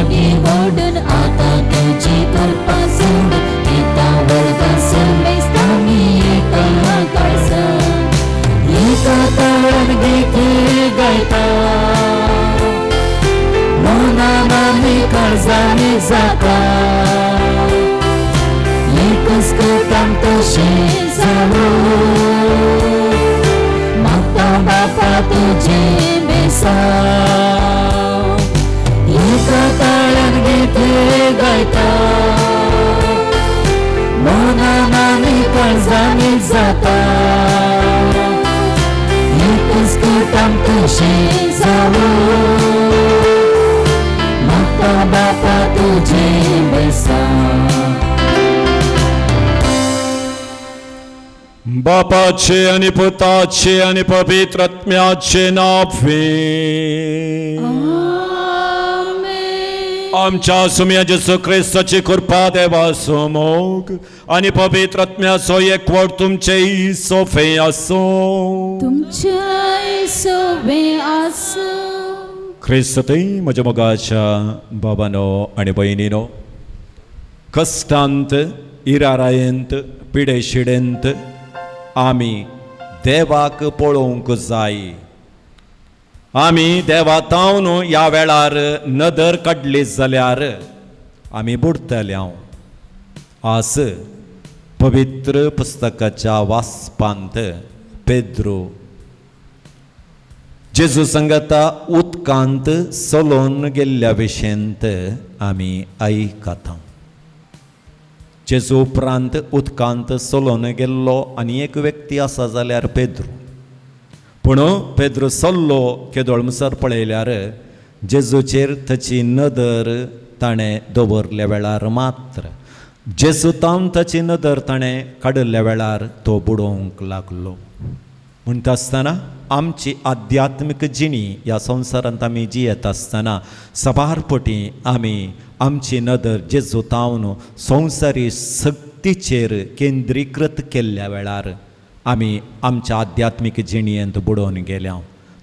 मागे ओढून आता तुझी कृपा सोड येता वळगसल मेस्ता मी एका कळसा एका ताळण गीते गायता मनाने काळजाने जाता एकच करताम तशे जावो मागता बापा तुझे बेसा एका ताळ्यान गीते गायता मनाने काळजाने जाता एकच करताम तशे जावो मागता बापा तुझे बेसा बापाचे आणि पुताचे आणि पवित्र आत्म्याचे नावे आमच्या सुम्या जेसू ख्रिस्ताची कृपा देवाचो मोग आणि पवित्र आत्म्याचो एकवट तुमचे सोफे असो ख्रिस्तय म्हज्या मोगाच्या बाबानो आणि बहिणीनो कश्टांत इरारायेंत पिडे शिडेंत आमी देवाक पळोवंक जाय आमी देवा तावन ह्या वेळार नदर काडली जाल्यार आमी बुडतले आस पवित्र पुस्तकाच्या वाचपांत पेद्रो जेजू संगता उदकांत चलोन गेल्ल्या विशयंत आमी आयकता जेजू उपरांत उदकांत चलोन गेल्लो आनी एक व्यक्ती आसा जाल्यार पेद्रो पूण पेद्रो चल्लो केदोळ मुसर पळयल्यार जेजूचेर ताची नदर ताणें दवरल्या वेळार मात्र जेजू तावन ताची नदर ताणें काडल्या वेळार तो बुडोवंक लागलो म्हणटा आसतना आमची आध्यात्मीक जिणी ह्या संवसारांत आमी जियेत आसतना सबारपटी आमी आमची नदर जेजू तावन संवसारी सक्तीचेर केंद्रीकृत केल्ल्या वेळार आमी आमच्या आध्यात्मीक जिणयेंत बुडोवन गेल्या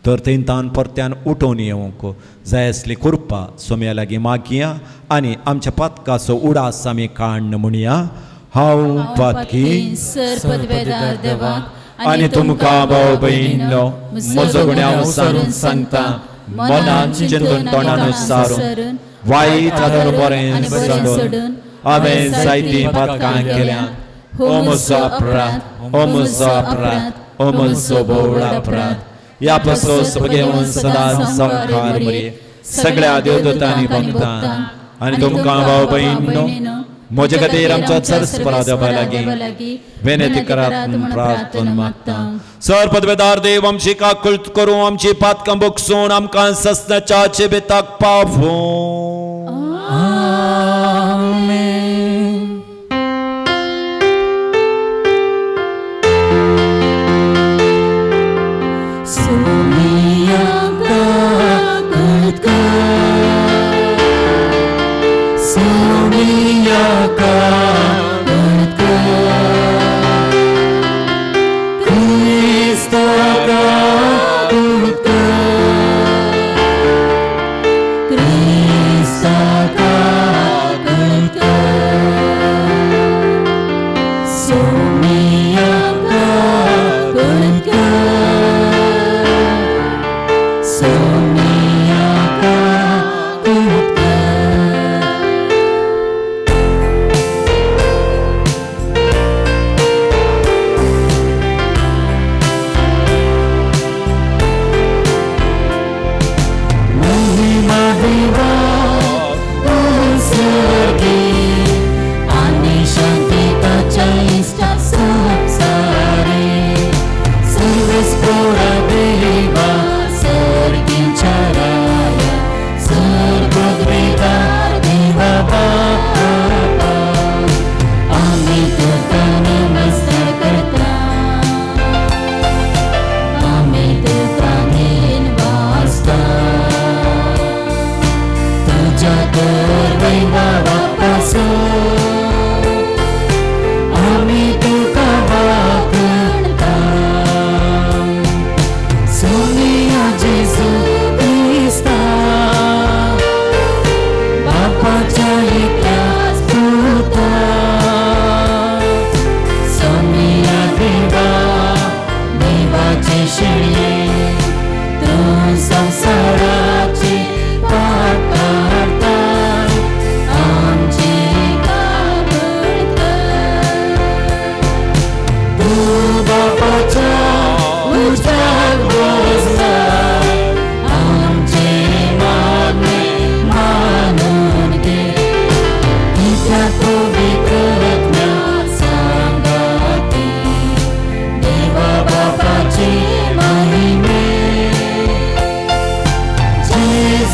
तर थंयतान परत्यान उठोवन येवंक जाय असली कृपा सोम्या लागीं मागया आनी आमच्या पातकाचो उडास आमी काडन म्हणया हांव पातकी आनी तुमकां भाव भयणीनो म्हजो गुन्यांव सारून सांगता मनान चिंतून तोंडान सारून वायट आदर बरें सोडून हांवें जायतीं पातकां केल्यात हो म्हजो अपराध हो म्हजो अपराध हो म्हजो बोवड अपराध ह्या पासून सगळें सदांच संखार मरे सगळ्या देवदूतांनी भक्तां आनी तुमकां भाव भयणीनो म्हजे खातीर आमच्या सरस्परादेवा लागीं विनंती करात प्रार्थना मागता सर पदवेदार देव आमची काकूळट करूं आमची पातकां बगसून आमकां सस्नाच्या जिविताक पावूं Cristo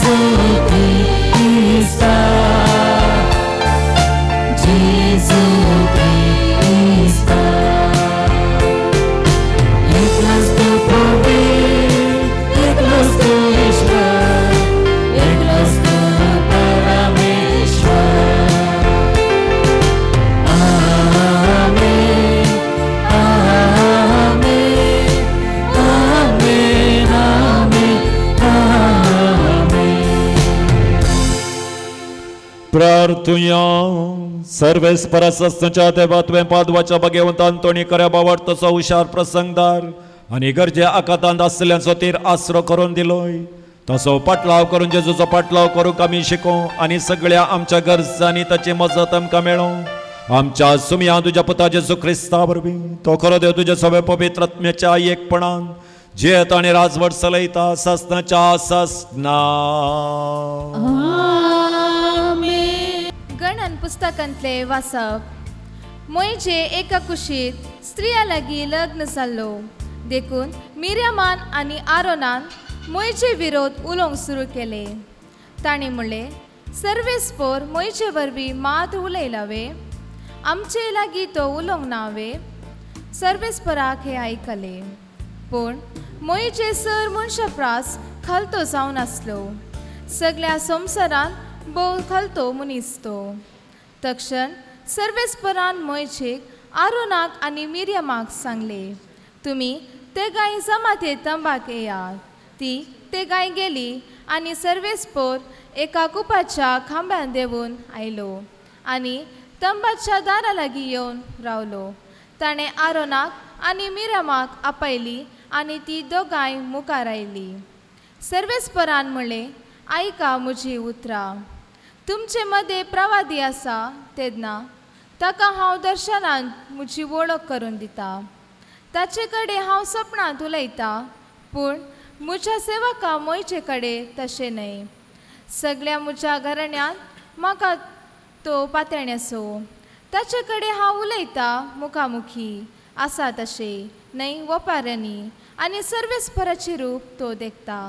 Jesu Christa, Jesu Christa. Ikhlas tu Provir, ikhlas tu Ishwar, ikhlas tu Parameshwar. Amen, amen, amen, amen, amen. प्रार्थुया सर्वेस्परा सस्तच्या देवा तुवें पादवाच्या भगवंतान तोणी कर्या बावट तसो हुशार प्रसंगदार आनी गरजे आकातांत आसल्यांचो तीर आसरो करून दिलोय तसो पाटलाव करून जेजूचो पाटलाव करूंक आमी शिको आनी सगळ्या आमच्या गरजांनी ताची मजत आमकां मेळो आमच्या सुमया तुज्या पुता जेजू क्रिस्ता वरवीं तो खरो देव तुज्या सगळे पवित्र आत्म्याच्या एकपणान जेत आनी राजवट चलयता सस्नाच्या सस्ना. गणन पुस्तकांतले वाचप. मोयचे एका कुशीत स्त्रिया लागीं लग्न जाल्लो देखून मिर्यामान आनी आरोनान मोयचे विरोध उलोवंक सुरू केले. तांणी म्हणलें, सर्वेस्पोर मोयचे वरवीं मात उलयलावे, आमचे लागीं तो उलोवंक नावे. सर्वेस्पराक हे आयकले, पूण मोयचे सर मनशाप्रास खालतो जावन आसलो. सगळ्या संवसारान भोव खालतो मनीस तो. तक्षण सर्वेस्परान मोयचेक आरोनाक आनी मिर्यामाक सांगले, तुमी ते गाय जमाते तंबाक येयात. ती ते गाय गेली आनी सर्वेस्पोर एका कुपाच्या खांब्यान देवून आयलो आनी तंबाच्या दारा लागीं येवन रावलो. ताणें आरोनाक आनी मिर्यामाक आपयली आनी ती दोगांय मुखार आयली. सर्वेस्परान म्हणलें, आयका म्हजी उतरां. तुमचे मदें प्रवादी आसा तेन्ना ताका हांव दर्शनांत म्हजी वळख करून दिता. ताचे कडेन हांव सपनांत उलयतां, पूण म्हज्या सेवका मोयचे कडेन तशें न्हय. सगळ्या म्हज्या घराण्यांत म्हाका तो पातळण्याचो. ताचे कडेन हांव उलयतां मुखामुखी आसा तशें न्हय ओपाऱ्यांनी आनी सर्वेस्पराचें रूप तो देखता.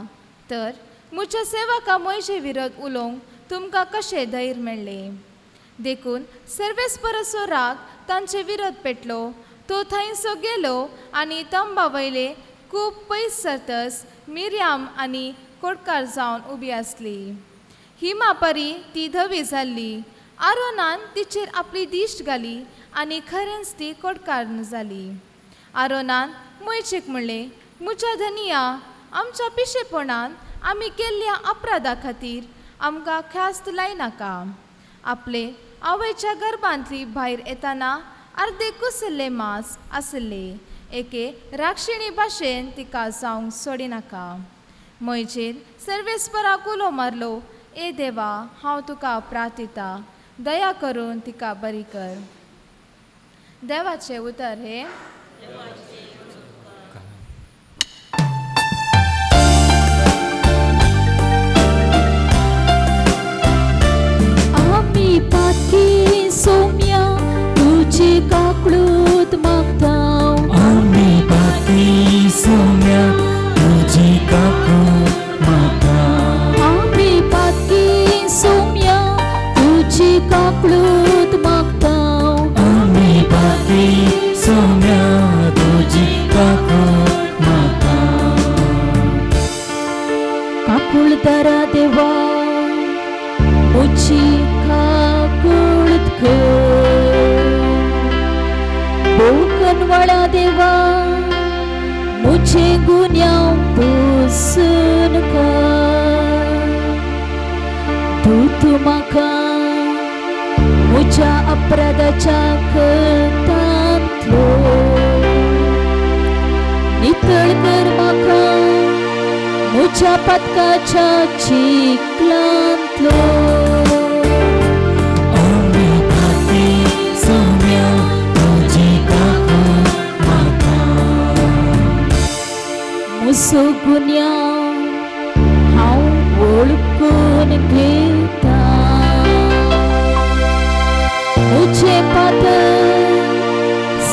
तर म्हज्या सेवका मोयचे विरोध उलोवंक तुमकां कशें धैर्य मेळ्ळें. देखून सर्वेस्पराचो राग तांचे विरोध पेटलो. तो थंयसो गेलो आनी तंबा वयले खूब पयस सरतस मिर्याम आनी कोडकार जावन उबी आसली. हिमा परी ती धवी जाल्ली. आरोनान तिचेर आपली दिश्ट घाली आनी खरेंच ती कोडकार जाली. आरोनान मोयचेक म्हणलें, म्हज्या धनिया, आमच्या पिशेपणान आमी केल्ल्या अपराधा खातीर आमकां ख्यास्त लायनाका. आपले आवयच्या गर्भांतली भायर येताना अर्दे कुसल्ले मांस आसले. एके राक्षिणी भाशेन तिका जावंक सोडिनाका. मोयचेर सर्वेस्पराक उलो मारलो, ए देवा, हांव तुका प्रार्थिता, दया करून तिका बरी कर. देवाचे उतर हे आमी पातकी सोम्या तुजी काकळूत मागताव. आमी पातकी सोम्या तुजी काकळूत मागताव. आमी पातकी सोम्या तुजी काकळूत मागताव. आमी पातकी सोम्या तुजी काकळूत मागताव. काकूळ दरा देवा, मुझी काकूळत कर. बोकनवाळा देवा, मुझे गुन्यांव पुसून काड. तू म्हाका म्हज्या अपराधाच्या खतांतलो नितळ कर. म्हाका म्हज्या पातकाच्या चिखलांतलो. आमी पातकी सोम्या तुजी काकूळत मागताव. म्हजो गुन्यांव हांव वळखून घेता. म्हजे पातक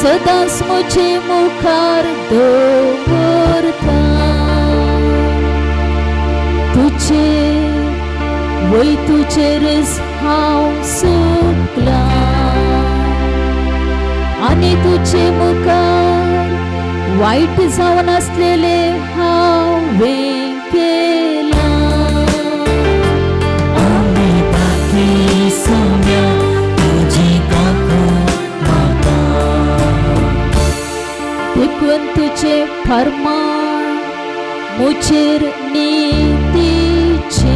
सदांच म्हजे मुखार दवरता. तुझे वय तुजेरच हांव सुकला आनी तुजे मुखार वाईट जावन आसलेले हांवें केला आमी बाकी सोम्या तुजी काकून म्हाका देखून तुजे फर्मान मुजेर नीतीचे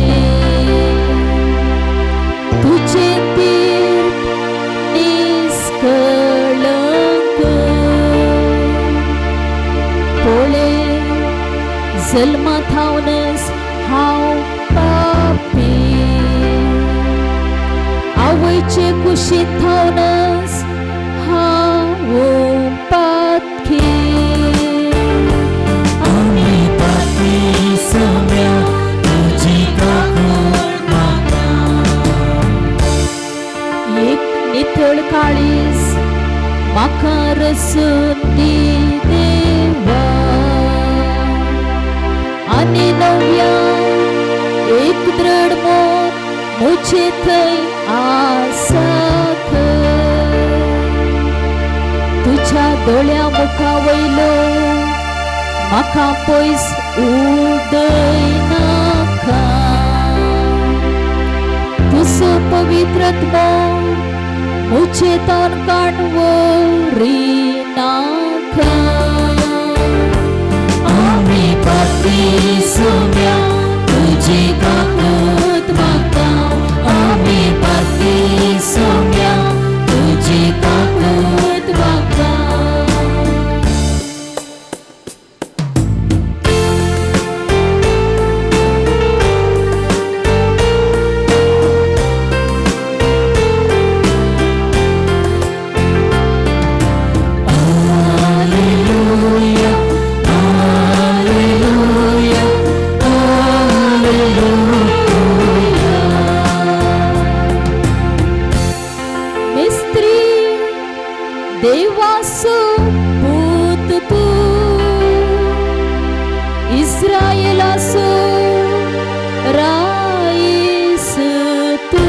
तुजे तीर्प निष्कळंक पोळे जल्मात हांवनच हांव पापी आवयचे कुशीत हांवनच हांव पातकी आमी बाकी सोम्या तुजी काकून म्हाका एक नितळ काळीज म्हाका रसून दी देवा आनी नव्या एक दृढ मोन मुझे थंय आसा तुझ्या दोळ्या मुखा वयलो म्हाका पयस उडय नाका तुजो पवित्रत्व मुझे तोंडकाण वरी नाका आमी बाकी सोम्या तुजी काकून म्हाका आमी बाकी सोम्या तुजी काकून म्हाका देवासो पूत तू इस्रायेलासो राईस तू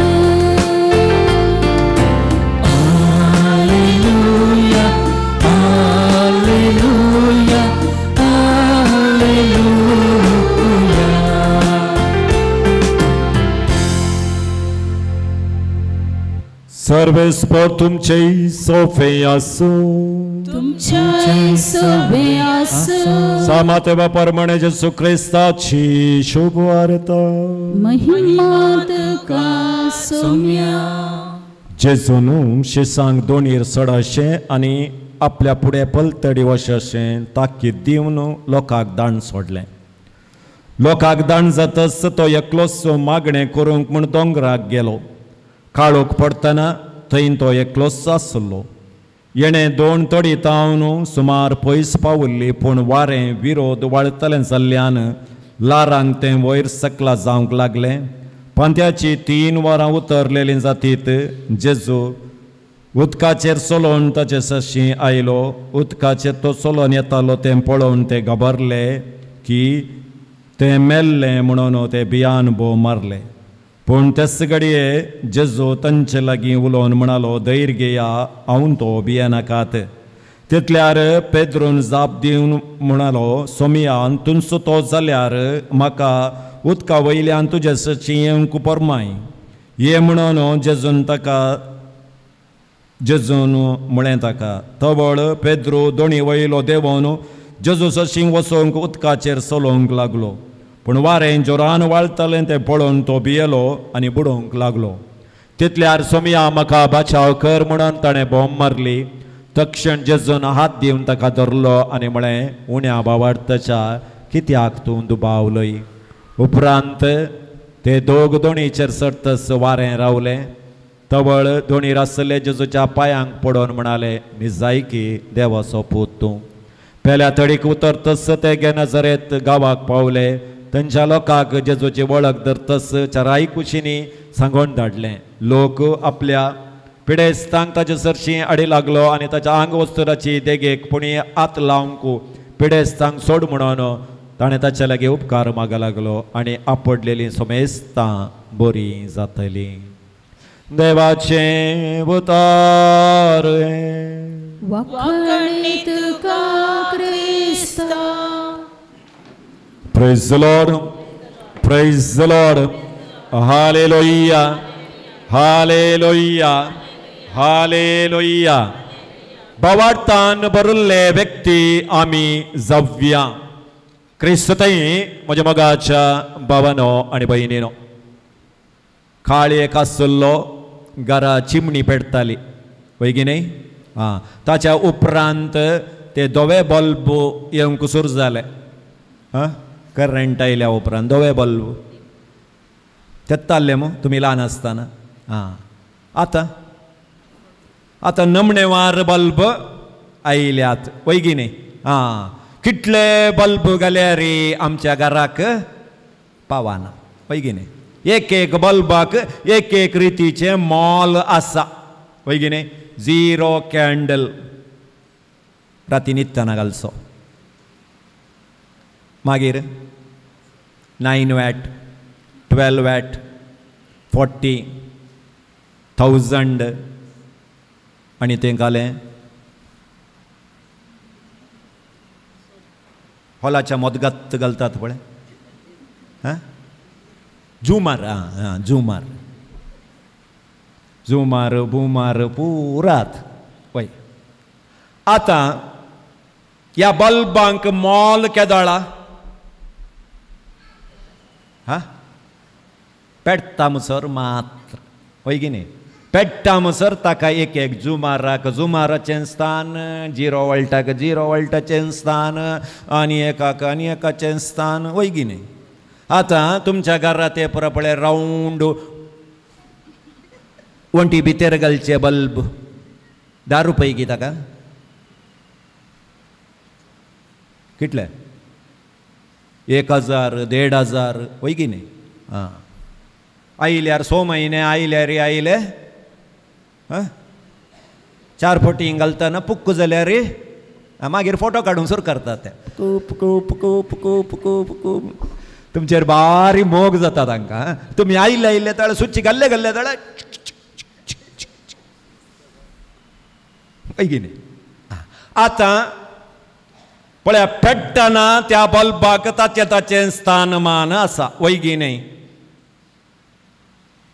हालेलुया हालेलुया हालेलुया सर्वेस्पर तुमचे सोफे आसो तुमच्या सोबे आसो सामातेवा परमणे जेसू ख्रिस्ताची शुभ वार्ता महिमा तुका सोम्या जेजून शिसांक दोणीर सडाशें आनी आपल्या फुडें पलतडी वशाशें ताकीद दिवन लोकांक दान सोडलें लोकांक दान जातच तो एकलोसो मागणें करूंक म्हूण दोंगराक गेलो काळोख पडटना थंय तो एकलोच आसलो येणें दोन तडी तावन सुमार पयस पावल्ली पूण वारें विरोध वाळतलें जाल्ल्यान लारांक तें वयर सकला जावंक लागलें पांत्याची 3 वरां उतरलेलीं जातीत जेजू उदकाचेर चलोवन ताचे सशी आयलो उदकाचेर तो चलोवन येतालो तें पळोवन ते घाबरले की तें मेल्लें म्हणून ते भियान भोव मारले पूण तेच घडये जेजू तांचे लागीं उलोवन म्हणालो धैर्य घेया हांव तो भियेनाकात तितल्यार पेद्रून जाप दिवन म्हणालो सोमियान तुमचो तो जाल्यार म्हाका उदका वयल्यान तुजे सची येवंक परमाय ये म्हणून जेजून म्हळें ताका तवळ पेद्रू दोणी वयलो देंवोन जेजू सशी वचोंक उदकाचेर चलोवंक लागलो पूण वारें जोरान वाळटलें तें पळोवन तो भियेलो आनी बुडोवंक लागलो तितल्यार सोमिया म्हाका बचाव कर म्हणून ताणें बोंब मारली तक्षण जेजून हात दिवन ताका धरलो आनी म्हळें उण्या भावार्थाच्या कित्याक तूं दुबावलय उपरांत ते दोग दोणीचेर सरतस वारें रावलें तवळ दोणीर आसले जेजूच्या पांयांक पडोवन म्हणाले निजायकी देवाचो पूत तूं पेल्या तडीक उतरतस ते गेनाझारेत गांवाक पावले तांच्या लोकांक जेजूची वळख धरतस चराई कुशींनी सांगोन धाडलें लोक आपल्या पिडेस्तांक ताचे सरशी आडी लागलो आनी ताच्या आंग वस्तुराची देगेक पुणी आत लावंक पिडेस्तांक सोड म्हणून ताणें ताचे लागीं उपकार मागूंक लागलो आनी आपडलेलीं सोमेस्तां बरी जातली. देवाचे उतार वखणी तुका क्रिस्ता. Praise the Lord. Praise the Lord. Hallelujah. Hallelujah. Hallelujah. भावार्थान भरुल्ले व्यक्ती आम्ही जावया. क्रिस्तताई म्हज्या मोगाच्या भावानो आनी भयणीनो, काळयेक आसलो घरा चिमणी पेटताली वय की न्ही. ताच्या उपरांत ते धवे बल्ब येवंक सुरू जाले. करंट आयल्या उपरांत धवे बल्ब तेत्ताले मग तुमी ल्हान आसतना. आतां नमणेवार बल्ब आयल्यात वय की न्ही. कितले बल्ब घाल्यार आमच्या घराक पावाना वय की न्ही. एक एक बल्बाक एक एक रितीचे मोल आसा वय की न्ही. 0 कॅन्डल राती न्हिदतना घालचो. मागीर 9 वॅट, 12 वॅट, 40, 1000 आनी तें घालें हॉलाच्या मदगात घालतात पळय. झुमार. झुमार झुमार बुमार पुरात वय. आतां ह्या बल्बांक मोल केदळा. पेट्टा म्हणसर मात्र वय की न्ही. पेट्टा म्हणसर ताका एक एक झुमाराक झुमाराचें स्थान, 0 वोल्टाक 0 वोल्टाचें स्थान, आनी एकाचें स्थान वय की न्ही. आतां तुमच्या घरांत ते पळय रावंड वंटी भितर घालचे बल्ब 10 रुपये की ताका कितले 1000 1500 वय की न्ही. आयल्यार 6 म्हयने आयल्यार आयले 4 फावटी घालतना पुक्क जाल्यार मागीर फोटो काडून सुरू करतात ते खूप खूप खूप खूप खूप खूप. तुमचेर बारी मोग जाता तांकां. तुमी आयले तळ स्विच घाल्ले तळ वय की न्ही. आतां पळया पेट्टना त्या बल्बाक ताचें स्थानमान आसा वय की न्ही.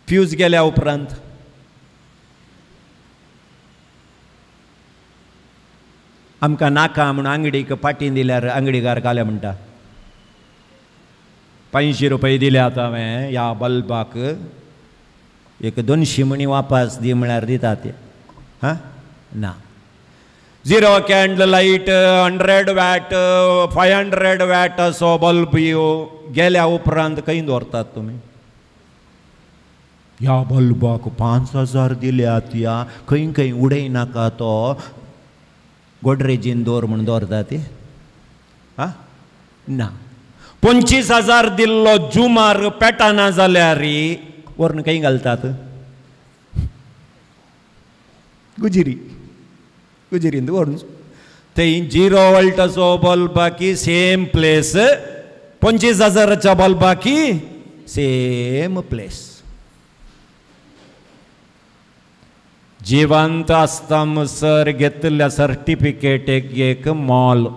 फ्यूज गेल्या उपरांत आमकां नाका म्हूण अंगडीक पाटी दिल्यार अंगडीकार काले म्हणटा 500 रुपये दिले आतां हांवें ह्या बल्बाक, एक 200 म्हणी वापस दी म्हळ्यार दिता ते. ना. 0 कॅन्डल लायट 100 वॅट 500 वॅट असो बल्ब गेल्या उपरांत खंय दवरतात तुमी. ह्या बल्बाक 5000 दिल्यात या खंय खंय उडयनाका तो गोडरेजीन दवर म्हूण दवरता ती. ना. 25000 दिल्लो झुमार पेटाना जाल्यार व्हरून खंय घालतात गुजिरीन व्हरून थंय 0 वोल्टाचो बल्बाकी सेम प्लेस, 25000च्या बल्बाकी सेम प्लेस. जिवंत आसता म्हणसर घेतल्या सर्टिफिकेट एक मोल,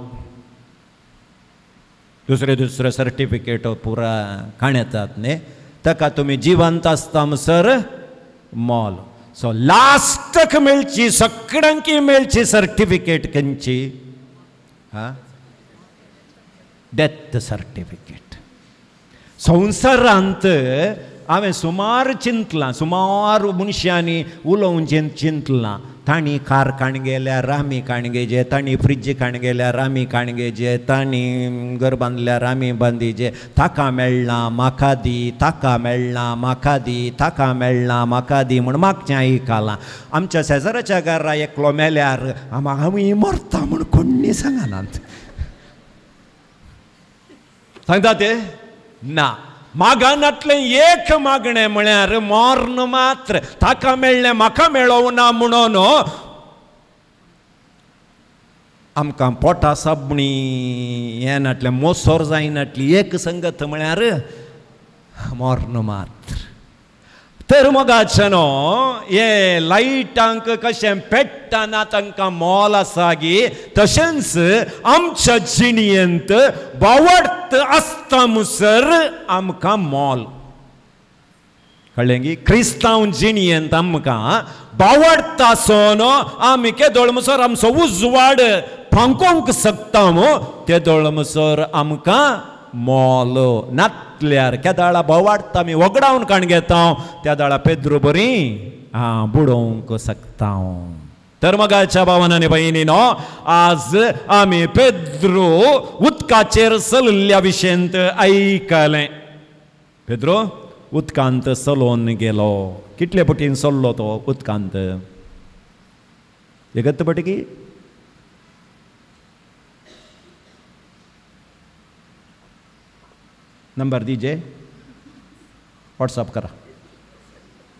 दुसरे सर्टिफिकेट पुरा खाण्यातात न्ही. ताका तुमी जिवंत आसता म्हणसर मोल. सो लास्टक मेळची सगळ्यांक मेळची सर्टिफिकेट खंयची डेथ सर्टिफिकेट. संवसारांत हांवें सुमार चिंतलां, सुमार मनशांनी उलोवन चिंतलां. तांणी कार काणगेल्यार आमी काणगेचे, तांणी फ्रिज काणगेल्यार आमी काणगेचे, तांणी घर बांदल्यार आमी बांदीचे. ताका मेळना म्हाका दी, ताका मेळना म्हाका दी, ताका मेळना म्हाका दी म्हूण मागचें आयकलां. आमच्या शेजाराच्या घरा एकलो मेल्यार आमी मरता म्हूण कोणी सांगनात. सांगता ते ना. मागानातलें एक मागणें म्हळ्यार मरण मात्र. ताका मेळ्ळें म्हाका मेळोवं ना म्हणून आमकां पोटा साबणी हें नाटलें, मोसोर जायनाटली. एक संगत म्हळ्यार मरण मात्र. तर मोगाचे न्हू हे लायटांक कशें पेट्टना तांकां मोल आसा गी तशेंच आमच्या जिणयेंत बावडत आसता मुसर आमकां मोल कळ्ळें गी क्रिस्तांव जिणयेंत आमकां बावडता सोन आमी केदोळ मुसर आमचो उजवाड फांकोवंक शकता तेदोळ मुसर आमकां मोल नातल्यार केदाळा बोवाडटा आमी वगडावन काण घेता त्या दाळा पेद्रू बरी बुडोवंक शकता तर मोगाच्या भावान आनी भयणीनो आज आमी पेद्रू उदकाचेर चलिल्ल्या विशयंत आयकलें पेद्रू उदकांत चलोवन गेलो कितले पटीन चल्लो तो उदकांत जगत पटकी नंबर दीजे व्हॉट्सअप करा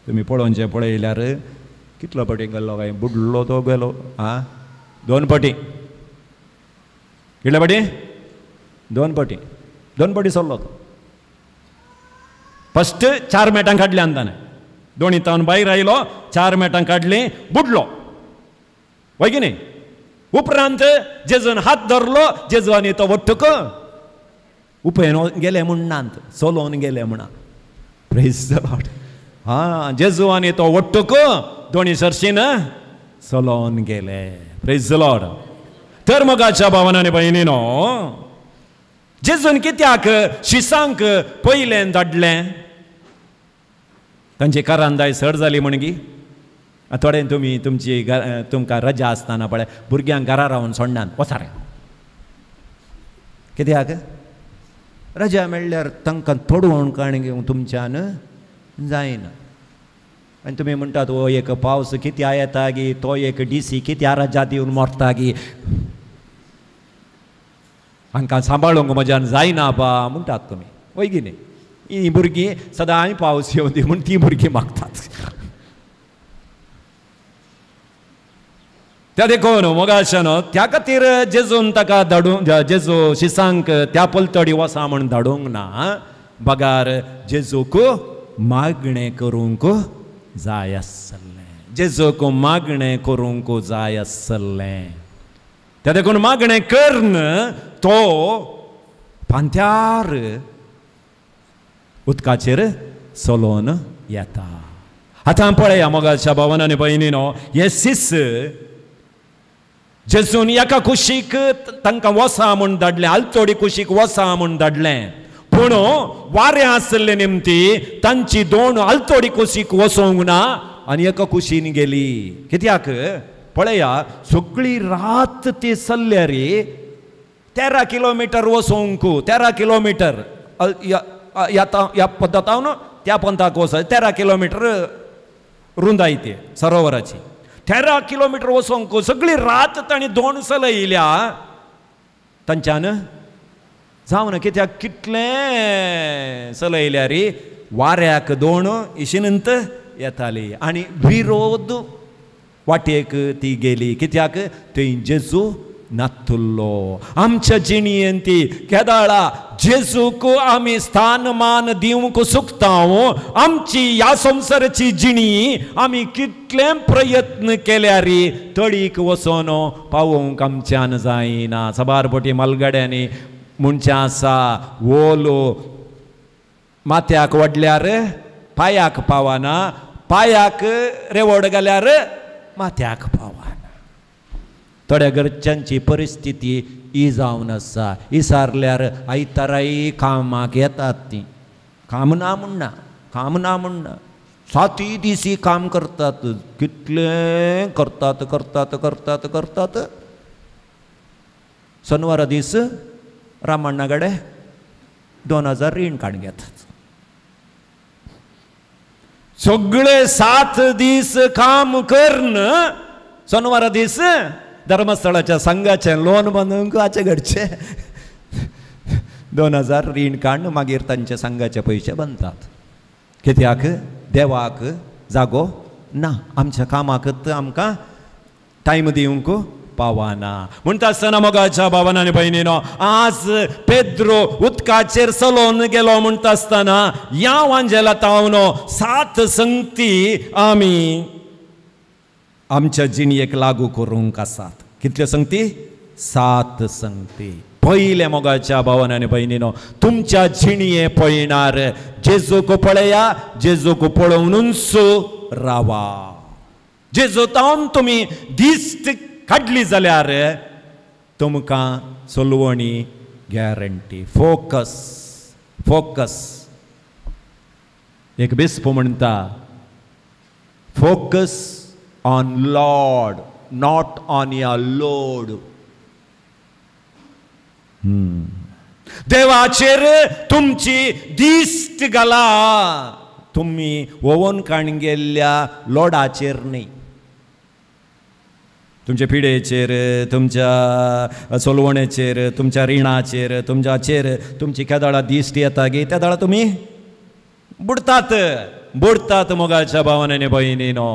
तुम्ही पळोवचे पळयल्यार कितलो पटी गेल्लो काय बुडलो तो गेलो दोन पटी कितले पटी दोन पटी चल्लो तो फस्ट 4 मेटां काडली आनी दोनी तावन भायर आयलो 4 मेटां काडली बुडलो वय की न्ही उपरांत जेजून हात धरलो जेजू आनी तो वट्टूक उपेन गेले म्हणनात चलोवन गेले म्हणा प्रेज द लॉर्ड जेजू आनी तो वट्टूक दोनी सरशीन चलोवन गेले प्रेज द लॉर्ड तर मोगाच्या भावान आनी भयणीनो जेजून कित्याक शिसांक पयलें धाडलें तांची कारांदाय सड जाली म्हणगी थोडे तुमी तुमकां रजा आसतना पळय भुरग्यांक घरा रावन सोडनात वचारे कित्याक रजा मेळ्ळ्यार तांकां तोडवण काण घेवंक तुमच्यान जायना आनी तुमी म्हणटात हो एक पावस कित्या येता गी तो एक DC कित्या रजा दिवन मरता गी हांकां सांबाळूंक म्हज्यान जायना बा म्हणटात तुमी वय गी न्ही ही भुरगीं सदांच पावस येवं दी म्हूण ती भुरगीं मागतात त्या देखून मोगाच्यान त्या खातीर जेजून ताका धाडूंक जेजू शिसांक त्या पलतडी वसा म्हण धाडूंक ना बगार जेजूक मागणें करूंक जाय आसलें जेजूक मागणें करूंक जाय आसलें त्या देखून मागणें करून तो पांथ्यार उदकाचेर चलोवन येता आतां पळया मोगाच्या भावान आनी भयणीनो हे सीस जेजून एका कुशीक तांकां वसा म्हूण धाडलें आलतोडी कुशीक वसा म्हूण धाडलें पूण वारें आसले निमती तांची दोन आलतोडी कुशीक वसोंक ना आनी एका कुशीन गेली कित्याक पळया सगळी रात ती चल्ल्या रे 13 किलोमीटर वसोंक 13 किलोमीटर ह्या पद्दतान त्या पंथाक वचत 13 किलोमीटर रुंदाय ती सरोवराची 13 किलोमीटर वसोंक सगळी रात तांणी दोन चलयल्या तांच्यान जावन कित्याक कितलें चलयल्या रे वाऱ्याक दोन इशिनंत येताली आनी विरोध वाटेक ती गेली कित्याक थंय जेजू नातुल्लो आमच्या जिणयेन ती केदाळा जेजूक आमी स्थानमान दिवंक सुकता आमची ह्या संवसाराची जिणी आमी कितले प्रयत्न केल्या रे तडीक वचोन पावोवंक आमच्यान जायना सबारपटी मलगड्यांनी म्हणचे आसा ओलो माथ्याक वडल्यार पांयाक पावना पांयाक रेवड घाल्यार माथ्याक पावना थोड्या घरच्यांची परिस्थिती ही जावन आसा इसारल्यार आयताराय कामाक येतात ती काम ना म्हणना 7 दिसी काम करतात कितले करतात शनिवारा दीस रामण्णा कडेन 2000 रीण काडून घेतात सगळे 7 दीस काम करून शनिवारा दीस धर्मस्थळाच्या संघाचे लोन बांदूंक आचे घडचे 2000 रीण काडून मागीर तांचे संघाचे पयशे बांदतात कित्याक देवाक जागो ना आमच्या कामाक आमकां टायम दिवंक पावना म्हणटा आसतना मोगाच्या भावान आनी भयणीनो आज पेद्रो उदका उदकाचेर चलोवन गेलो म्हणटा आसतना ह्या वांजेलात हांव 7 संगती आमी आमच्या जिणयेक लागू करूंक आसात. कितल्यो संगती? 7 संगती. पहिले मोगाच्या भावान आनी भयणीनो, तुमच्या जिणये पळयणार जेजूक पळया, जेजूक पळोवनूच रावा. जेजूतावन तुमी दिश्ट काडली जाल्यार तुमकां सोलवणी गॅरंटी. Focus focus. एक बिस्प म्हणटा focus on Lord not on या लोड. देवाचेर तुमची दिश्ट घाला, तुम्ही वोवन काण गेल्ल्या लोडाचेर न्ही. तुमच्या पिडेचेर, तुमच्या सोलवणेचेर, तुमच्या रिणाचेर, तुमची केदाळा दिश्ट येता गे त्या दाळा तुम्ही बुडतात बुडतात मोगाच्या भावान आनी भयणीनो.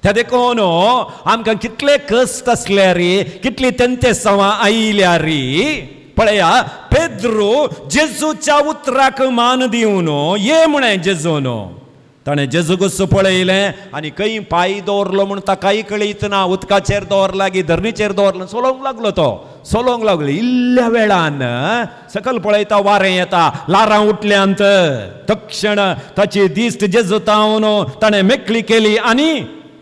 त्या देखून आमकां कितले कश्ट असले रे, कितली तेंतेसांवां आयल्या रे. पळया, पेद्रो जेजूच्या उतराक मान दिवन ये म्हणे जेजून. ताणें जेजूकच पळयलें आनी खंय पांय दवरलो म्हूण ताकाय कळीत ना. उदकाचेर दवरला की धरणीचेर दवरलो, सोलोंक लागलो तो, सोलोंक लागलो. इल्ल्या वेळान सकल पळयता वारें येता, लारां उठल्यांत. तक्षण ताची दिश्ट जेजूतावन ताणें मेकळी केली आनी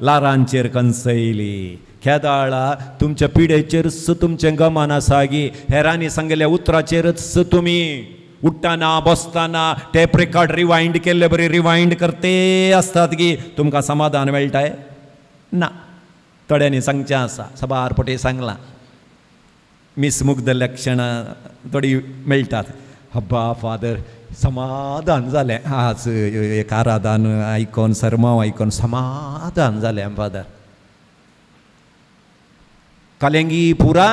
लारांचेर कंसयली. केदाळा तुमच्या पिडेचेरच तुमचें गमान आसा गी. हेरांनी सांगलेल्या उतराचेरच तुमी उठ्ठाना बसताना टेप रेकॉर्ड रिवाइंड केल्ले बरे रिवाइंड करते आसतात गी. तुमकां समाधान मेळटाय ना. थोड्यांनी सांगचें आसा, सबारपटी सांगलां, मिसमुग्ध लक्षणां थोडी मेळटात. हब्बा फादर समाधान जालें आज एक आराधन आयकोन, सरमाव आयकोन समाधान जालें फादर. कालेंगी पुरा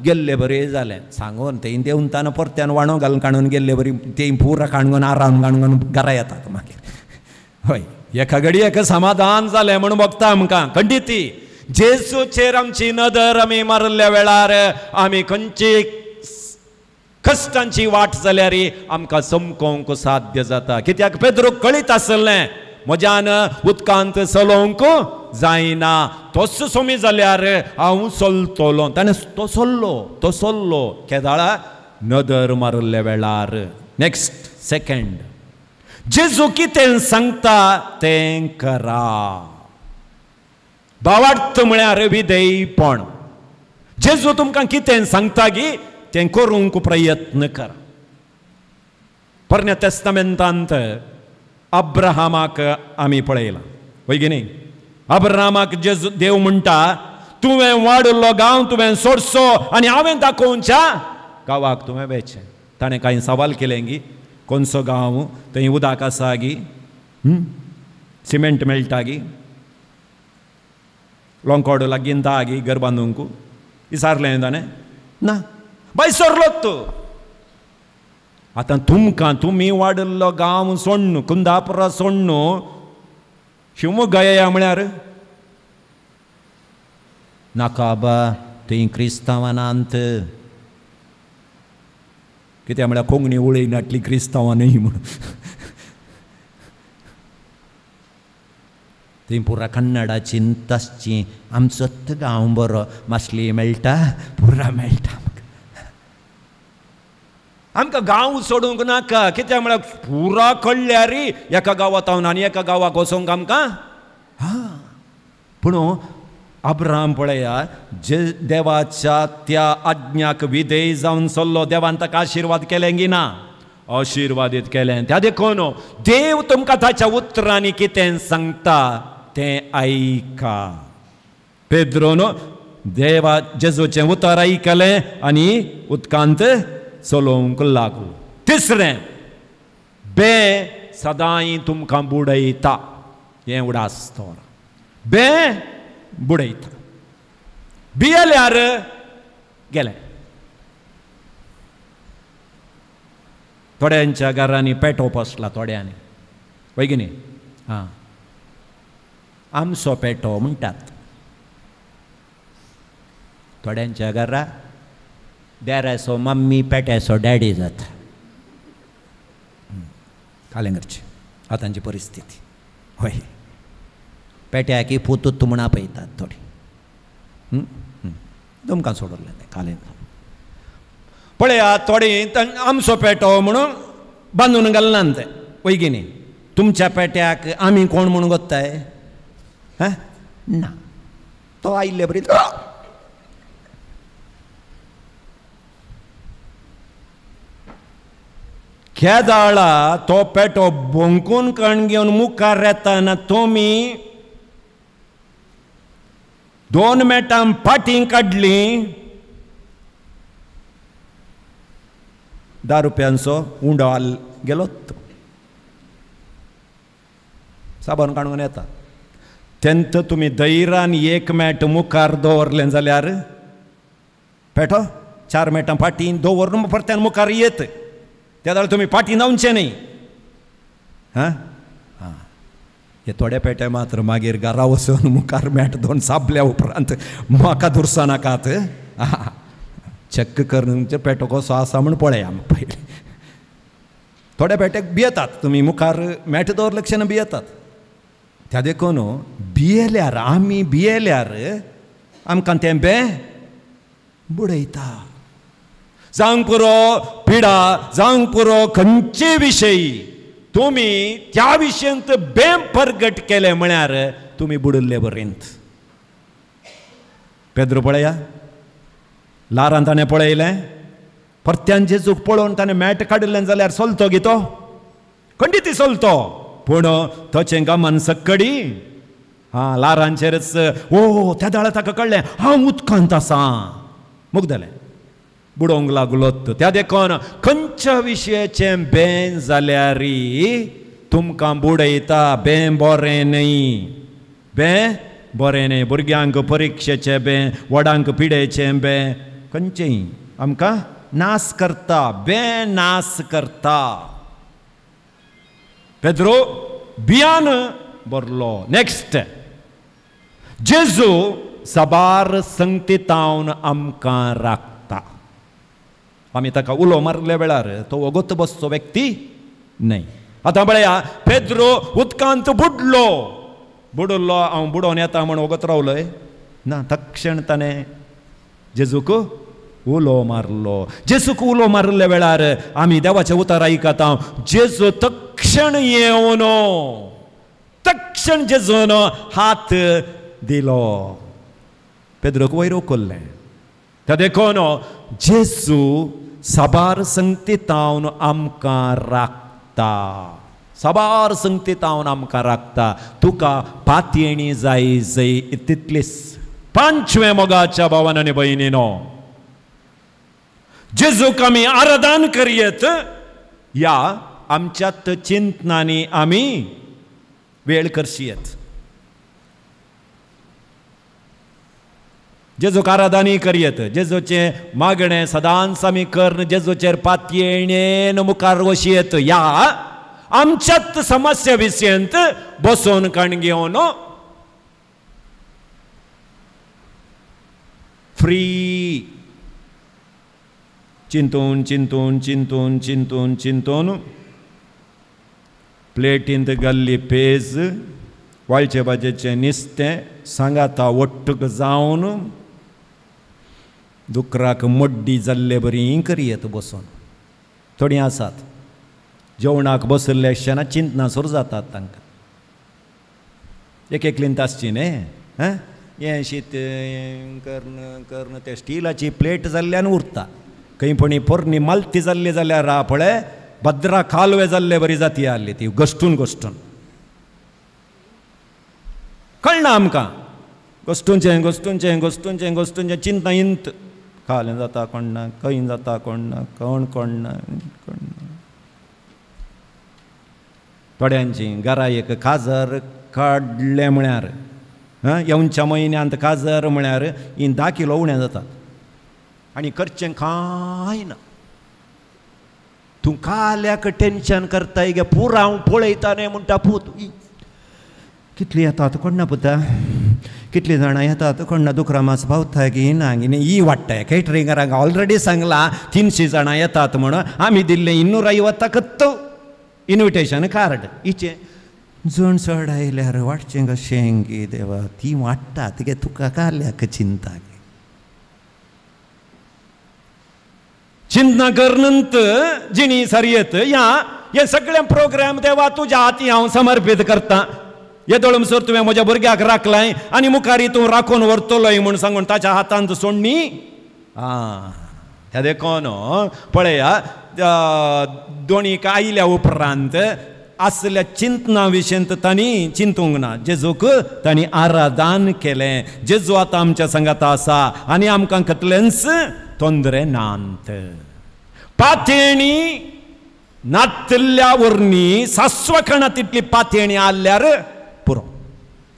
गेल्ले बरे जालें सांगून तें देंवताना परत्यान वाणो घालून काडून गेल्ले बरी तें पुरा काणून आराम काणून घरा येतात मागीर. हय, एका घडयेक समाधान जालें म्हणून बघता आमकां खंडिती. जेजूचेर आमची नदर आमी मारल्या वेळार आमी खंयची कश्टांची वाट जाल्यार आमकां समकोवंक साध्य जाता. कित्याक पेद्रोक कळीत आसलें म्हज्यान उदकांत चलोवंक जायना. तोच सोमी जाल्यार हांव चलतलो. ताणें तो चल्लो केदाळा नदर मारल्या वेळार. नेक्स्ट सेकंड, जेजू कितें सांगता तें करा. भावार्थ म्हळ्यार विधेयपण. जेजू तुमकां कितें सांगता गी तें करूंक प्रयत्न करा. पोरण्या तेस्तामेंतांत अब्राहामाक आमी पळयलां, वय गे न्ही. अब्राहामाक जेजू देव म्हणटा तुवें वाडलो गांव तुवें सोडचो आनी हांवें दाखोवच्या गांवाक तुवें वचचें. ताणें कांय सवाल केलें गी, कोणसो गांव, थंय उदक आसा गी, सिमेंट मेळटा गी, लोंकोड लागीं दा गी घर बांदूंक. विचारलें ताणें, ना बाय सरलोत तूं. आतां तुमकां तुमी वाडल्लो गांव सोडून, कुंदापुरा सोडून शिवमोग्गा म्हळ्यार नाका बा, थंय क्रिस्तांवांत कित्याक म्हळ्यार कोंकणी उलयनातली क्रिस्तांवां न्ही म्हणून. थंय पुरा कन्नडाची तसची. आमचोच गांव बरो, मासली मेळटा, पुरा मेळटा. आमकां गांव सोडूंक नाका. कित्याक म्हळ्यार पुरा कळ्ळ्यार एका गांवांत हांव आनी एका गांवाक वचोंक आमकां. पूण अब्राहम पळया, जे देवाच्या त्या आज्ञाक विधेय जावन चल्लो, देवान ताका आशिर्वाद केलें गी ना, आशिर्वादीत केलें. त्या देखून देव तुमकां ताच्या उतरांनी कितें सांगता तें आयका. पेद्रोन देवा जेजूचें उतर आयकलें आनी उदकांत चलोवंक लागलो. तिसरें, बे सदांय तुमकां बुडयता. हें उडासतोर बे बुडयता. भियेल्यार गेलें. थोड्यांच्या घरांनी पेटो पोसला, थोड्यांनी, वय की न्ही. आमचो पेटो म्हणटात. थोड्यांच्या घरा देराचो मम्मी पेट्याचो डॅडी जाता. कालेंगरची आतांची परिस्थिती होय पेट्याकी पोतूत म्हणा पळयतात थोडी तुमकां सोडले ते कालेंगर पळया थोडी आमचो पेटो म्हणून बांदून घालना ते वैगिनी तुमच्या पेट्याक आमी कोण म्हणून गोत्ताय ना तो आयिल्ले बरी खेदाळा तो पेटो बोंकून कण घेवन मुखार येताना तुमी 2 मिनटां फाटीं काडली 10 रुपयांचो उंडो गेलो साबण काडून येता तेंत तुमी धैर्यान 1 मिनट मुखार दवरलें जाल्यार पेटो 4 मिनटां फाटीं दवरून परत्यान मुखार येत त्या जाल्यार तुमी फाटीं जावचें न्ही हे थोडे पेटे मात्र मागीर घरा वचून मुखार मेट 2 साबल्या उपरांत म्हाका दुरसा नाकात चेक करून पेटो कसो आसा म्हूण पळया पयलीं थोडे पेटेक भियेतात तुमी मुखार मेट दवरले क्षण भियेतात त्या देखून भियेल्यार आमी भियेल्यार आमकां तें बुडयता जावंक पुरो पिडा जावंक पुरो खंयचे विशयी तुमी त्या विशयंत बेपरगट केले म्हळ्यार तुमी बुडले बरेंत पेद्रो पळया लारान ताणें पळयलें परत्यान जेजूक पळोवन ताणें मेट काडिल्लें जाल्यार चलतो गी तो खंडीत चलतो पूण तोचें गमन सक्कडी लारांचेरच त्या दाळा ताका कळ्ळें हांव उदकांत आसा मुगदलें बुडोवंक लागलो त्या देखून खंयच्या विशयाचें बें जाल्यार तुमकां बुडयता बें बरें न्ही बें बरें न्ही भुरग्यांक परिक्षेचें बें वडांक पिडेचें बें खंयचेंय आमकां नास करता बें नास करता पेद्रो भियान बरलो नेक्स्ट जेजू साबार संगतीतावन आमकां राखता आमी ताका उलो मारले वेळार तो वगत बसचो व्यक्ती न्हय आतां पळया पेद्रो उदकांत बुडलो हांव बुडोवन येता म्हूण वगत रावलोय ना तक्षण ताणें जेजूक उलो मारलो जेजूक उलो मारले वेळार आमी देवाचें उतर आयकता जेजू तक्षण येवन तक्षण जेजून हात दिलो पेद्रोक वयर उखल्लें त्या देखून जेजू साबार संगतीतावन आमकां राखता साबार संगतीतावन आमकां राखता तुका पातयेणी जाय जय तितलीच 5वें मोगाच्या भावान आनी भयणीनो जेजूक आमी आराधन करियेत या आमच्यात चिंतनांनी आमी वेळ करशियेत जेजूक आराधनी करियेत जेजूचे मागणें सदांच आमी करन जेजूचेर पातयेणेन मुखार वशियेत या आमच्यात समस्या विशयंत बसोन कण घेवन फ्री चिंतून चिंतून चिंतून चिंतून चिंतून प्लेटींत घाल्ली पेज वाळचे भाजयेचें नुस्तें सांगाता वट्टूक जावन दुकराक मड्डी जाल्ले बरी करियेत बसून थोडीं आसात जेवणाक बसल्ले क्षणां चिंतना सुरू जातात तांकां एक लिंत आसची न्ही हें शीत कर्ण ते स्टिलाची प्लेट जाल्ल्यान उरता खंय पण पोरणी मालती जाल्ली जाल्यार पळय भद्रा कालवे जाल्ले बरी जाती आहली ती घश्टून घश्टून कळना आमकां घश्टूनचें घश्टूनचें घश्टूनचें घश्टूनचें चिंता इंत खालें जाता कोण ना खंय जाता कोण ना कोण ना थोड्यांची घरा एक काजर काडलें म्हळ्यार येवच्या म्हयन्यांत काजर म्हळ्यार 10 किलो उणें जातात आनी करचें कांय ना तूं काल्याक टेन्शन करता गे पुरो हांव पळयता न्ही म्हणटा पूत कितलीं येतात कोण ना पुता कितलीं जाणां येतात कोण ना दुकरा मास पावता की ना ही वाडटाय कॅटरिंगराक ऑलरेडी सांगलां 300 जाणां येतात म्हणून आमी दिल्ले 250 कत्तो इन्विटेशन कार्ड इचे जण चड आयल्यार वाटचें कशें गे देवा ती वाडटात गे तुका काल्याक चिंता गे चिंतना करनंत जिणी सरयत हे सगळे प्रोग्राम देवा तुज्या हाती हांव समर्पीत करता येदोळ म्हणसर तुवें म्हज्या भुरग्याक राखलाय आनी मुखारी तूं राखून व्हरतलोय म्हूण सांगून ताच्या हातांत सोडणी हे देखून पळया दोनीक आयल्या उपरांत असल्या चिंतना विशयंत तांणी चिंतूंक ना जेजूक तांणी आराधन केलें जेजू आतां आमच्या संगात आसा आनी आमकां कसलेंच तोंदरे नांत पातेणी नातल्या वरणी सासवखणा तितली पातेणी आल्यार पुरो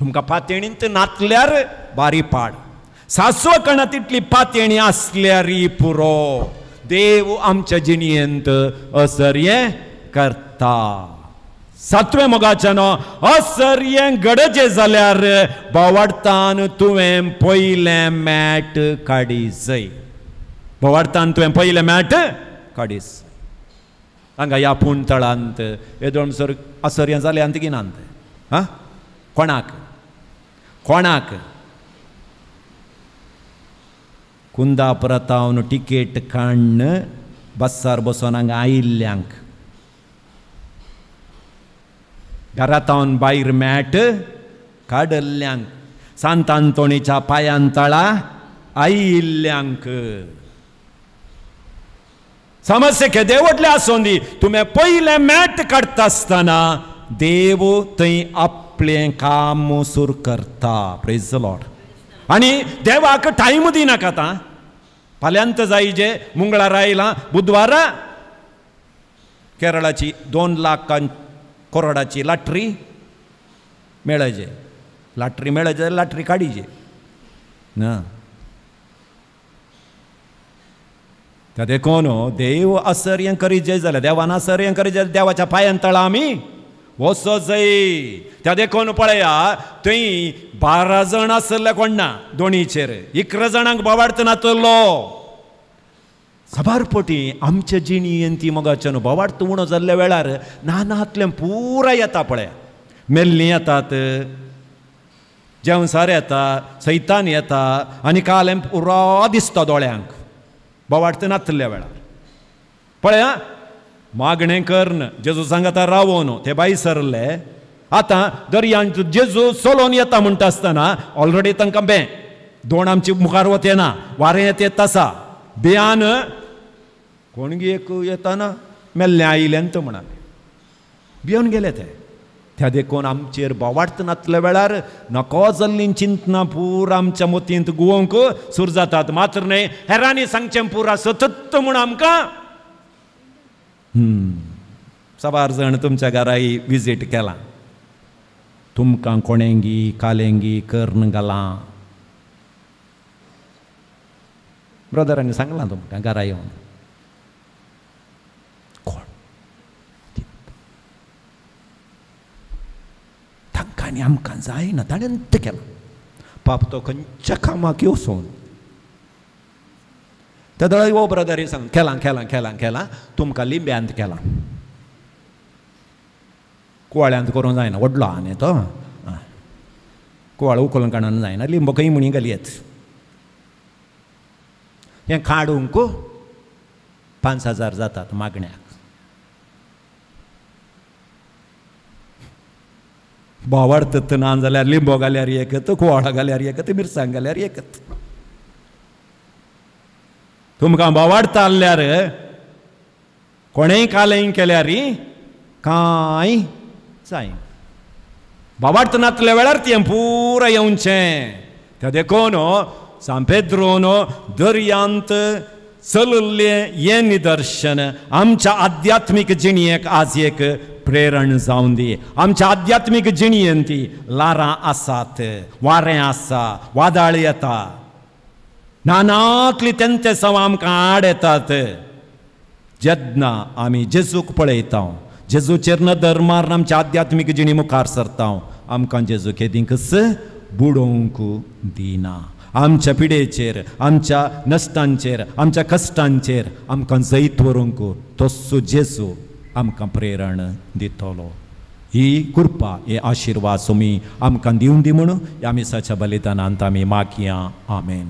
तुमकां पातेणींत नातल्यार बारी पाड सासवखणा तितली पातेणी आसल्यारी पुरो देव आमच्या जिणयेंत असर्ये करता सातवे मोगाच्यान असर्ये गडजे जाल्यार बोवाडतान तुवें पयलें मॅट काडीसय बोवाडतान तुवें पयलें मॅट काडीस हांगा ह्या पुणतळांत येदोळ सर असर्ये जाल्यांत गिनांत कोणाक कोणाक कुंदापुरातावन टिकेट काडन बसार बसोन हांगा आयिल्ल्यांक घरातावन भायर मॅट काडल्ल्यांक सांत आंतोणीच्या पायांतळा आयिल्ल्यांक समस्या केदे व्हडले आसूं दी तुवें पयलें मॅट काडटा आसतना देव थंय आपलें काम सुरू करता प्रेज द लॉर्ड आनी देवाक टायम दिनाका आतां फाल्यांत जायजे मंगळार आयलां बुधवारा केरळाची 2 लाख करोडाची लॉटरी मेळजे लॉटरी मेळजे लॉटरी काडीजे ना त्या देखून देव असर्यें करीजे जाल्यार देवान असर्यें करीजे देवाच्या पायांतळा आमी वचो जाय त्या देखून पळया थंय 12 जण आसले कोण ना दोणीचेर 11 जाणांक बोवाडतो नातलो सबारपटी आमच्या जिणयेन ती मोगाच्यान बोवाडतो उणो जाल्ल्या वेळार नानातलें पुराय येता पळया मेल्लीं येतात जेवसार येता सैतान येता आनी कालें पुरो दिसता दोळ्यांक बोवाडतो नातल्या वेळार पळया मागणें करन जेजू सांगता रावोन ते बाई सरले आतां दर्यांत जेजू चलोवन येता म्हणटा आसतना ऑलरेडी तांकां बे दोन आमची मुखार वत येना वारें येत आसा बियान कोणगी एक येताना मेल्लें आयलें म्हणाले भियोन गेले ते त्या देखून आमचेर बोवाडतो नातल्या वेळार नको जाल्लीं चिंतना पुरा आमच्या मोतींत गुवोवंक सुरू जातात मात्र न्हय हेरांनी सांगचें पुरा सतत म्हूण आमकां सबार जण तुमच्या घराई विजीट केला तुमकां कोणेंगी कालेंगी कर्ण घालां ब्रदरांनी सांगलां तुमकां घरा येवन कोण तांकां आनी आमकां जायना ताणें तें केलां पाप तो खंयच्या कामाक वचून त्या दळा वो ब्रदरी सांग केलां केलां केलां केलां तुमकां लिंब्यांत केलां कुवाळ्यांत करूंक जायना व्हडलो आहा न्ही तो कुवाळ उखलून काडून जायना लिंबो खंय म्हणी घालयत हें काडूंक 5,000 जातात मागण्याक बोवाडत ना जाल्यार लिंबो घाल्यार एकत कुवाळा घाल्यार एकत मिरसांग घाल्यार एकत तुमकां बोवाडता आसल्यार कोणेंय कालें केल्यार कांय जायना बोवाडता नातल्या वेळार तें पुराय येवचें त्या देखून सान पेद्रोन दर्यांत चलल्लें हें निदर्शन आमच्या आध्यात्मीक जिणयेक आज एक प्रेरण जावन दी आमच्या आध्यात्मीक जिणयेन ती लारां आसात वारें आसा वादळ येता नानातली तेंते सव आमकां आड येतात जेन्ना आमी जेजूक पळयता जेजूचेर नदर मारून आमच्या आध्यात्मीक जिणी मुखार सरता आमकां जेजू केदींकच बुडोवंक दिना आमच्या पिडेचेर आमच्या नश्टांचेर आमच्या कश्टांचेर आमकां जैत व्हरूंक तस्सो जेजू आमकां प्रेरण दितलो. ही कृपा हे आशिर्वाद तुमी आमकां दिवन दी म्हणून ह्या मिसाच्या बलिदानांत आमी मागया. आमेन.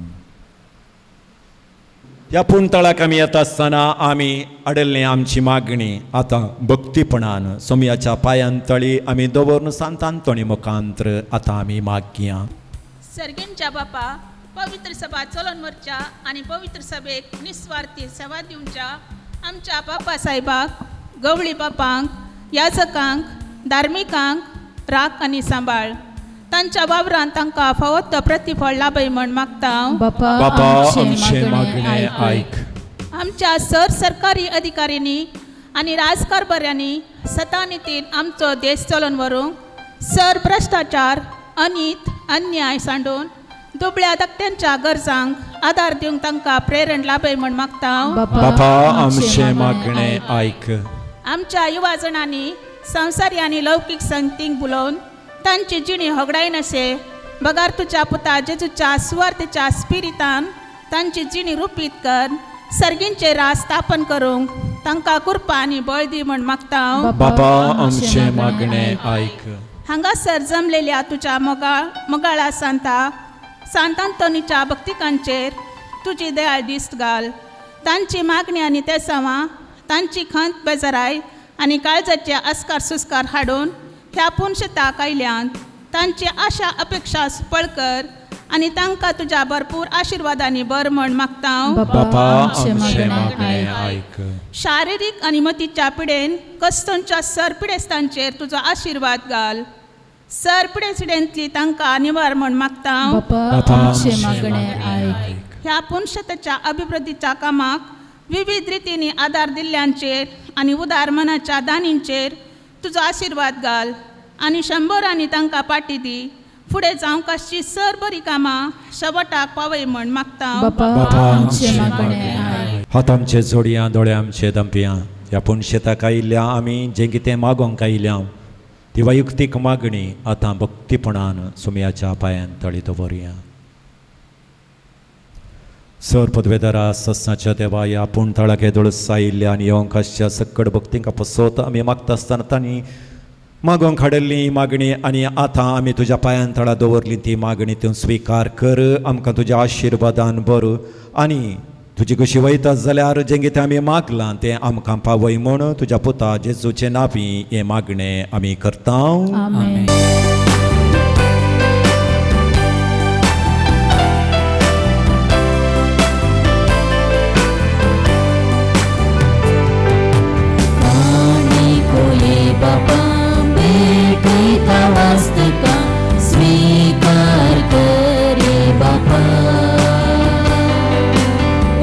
ह्या पुणतळाक आमी येता आसतना आमी अडल्ले आमची मागणी आतां भक्तीपणान सोमयाच्या पांयांतळी आमी दवरून सांत आंतोणी मुखांत्र आतां आमी मागया. सर्गेंच्या बापा पवित्र सभा चलोवन व्हरच्या आनी पवित्र सभेक निस्वार्थी सेवा दिवच्या आमच्या बापा साहेबाक, गवळी बापांक, याजकांक, धार्मिकांक राख आनी सांबाळ. तांच्या वावरांत तांकां फावो तो प्रतिफळ लाभय म्हण मागता. बापा आमचे मागणे आयक. आमच्या सरकारी अधिकाऱ्यांनी आनी राजकारभाऱ्यांनी सतानितीन आमचो देश चलोवन व्हरूंक भ्रश्टाचार, अनीत, अन्याय सांडून दुबळ्या धाकट्यांच्या गरजांक आदार दिवंक तांकां प्रेरण लाभय म्हण मागता. बापा आमचे मागणे आयक. आमच्या युवा जाणांनी संवसारी आनी लौकीक संगतींक बुलोवन तांची जिणी होगडायन अशें बगार तुज्या पुता जेजूच्या सुवार्थेच्या स्पिरितान तांची जिणी रुपीत कर. सर्गींचे राज स्थापन करूंक तांकां कृपा आनी बळ दी म्हण मागता. बापा आमचे मागणे आयक. हांगासर जमलेल्या तुज्या मोगाळा सांत आंतोनीच्या भक्तिकांचेर तुजी दयाळ दिश्ट घाल. तांची मागणी आनी तेसावां, तांची खंत बेजाराय आनी काळजाचे अस्कार सुस्कार हाडून ह्या पुणशेताक आयल्यांत तांची आशा अपेक्षा सुपळ कर आनी तांकां तुज्या भरपूर आशिर्वादांनी बर म्हण मागता. बापा आमचे मागणे आयक. शारिरीक आनी मतीच्या पिडेन कस्तूंच्या सरपिडेस्तांचेर तुजो आशिर्वाद घाल. सरपिडेंतली तांकां निवार म्हण मागता. बापा आमचे मागणे आयक. ह्या पुणशेताच्या अभिवृद्धीच्या कामाक विविध रितींनी आदार दिल्ल्यांचेर आनी उदार मनाच्या दानींचेर तुजो आशिर्वाद घाल आनी शंबरांनी तांकां पाटी दी. फुडें जावंक आसची सर बरी कामां शेवटाक पावय म्हण मागता. बापा आमचे मागणे आयक. हात आमचे जोडया, दोळे आमचे दंपया. ह्या पुणशेताक आयिल्ल्या आमी जें कितें मागोंक आयल्या ती वैयक्तीक मागणी आतां भक्तीपणान सुमयाच्या पांयांतळी दवरया. सर पदवेदारा सस्नाच्या देवा ह्या पुणतळाक येदोळस आयिल्ल्या आनी येवंक आसच्या सकड भक्तींक पसोत आमी मागता आसतना तांणी मागोंक हाडली मागणी आनी आतां आमी तुज्या पांयांतळा दवरली ती मागणी तूं स्विकार कर. आमकां तुज्या आशिर्वादान बर आनी तुजी कशी वयता जाल्यार जें कितें आमी मागलां तें आमकां पावय म्हूण तुज्या पुता जेजूचे नांवी हें मागणें आमी करता. आमेन. बापा भेटीता वास्तका स्वीकार करे बापा.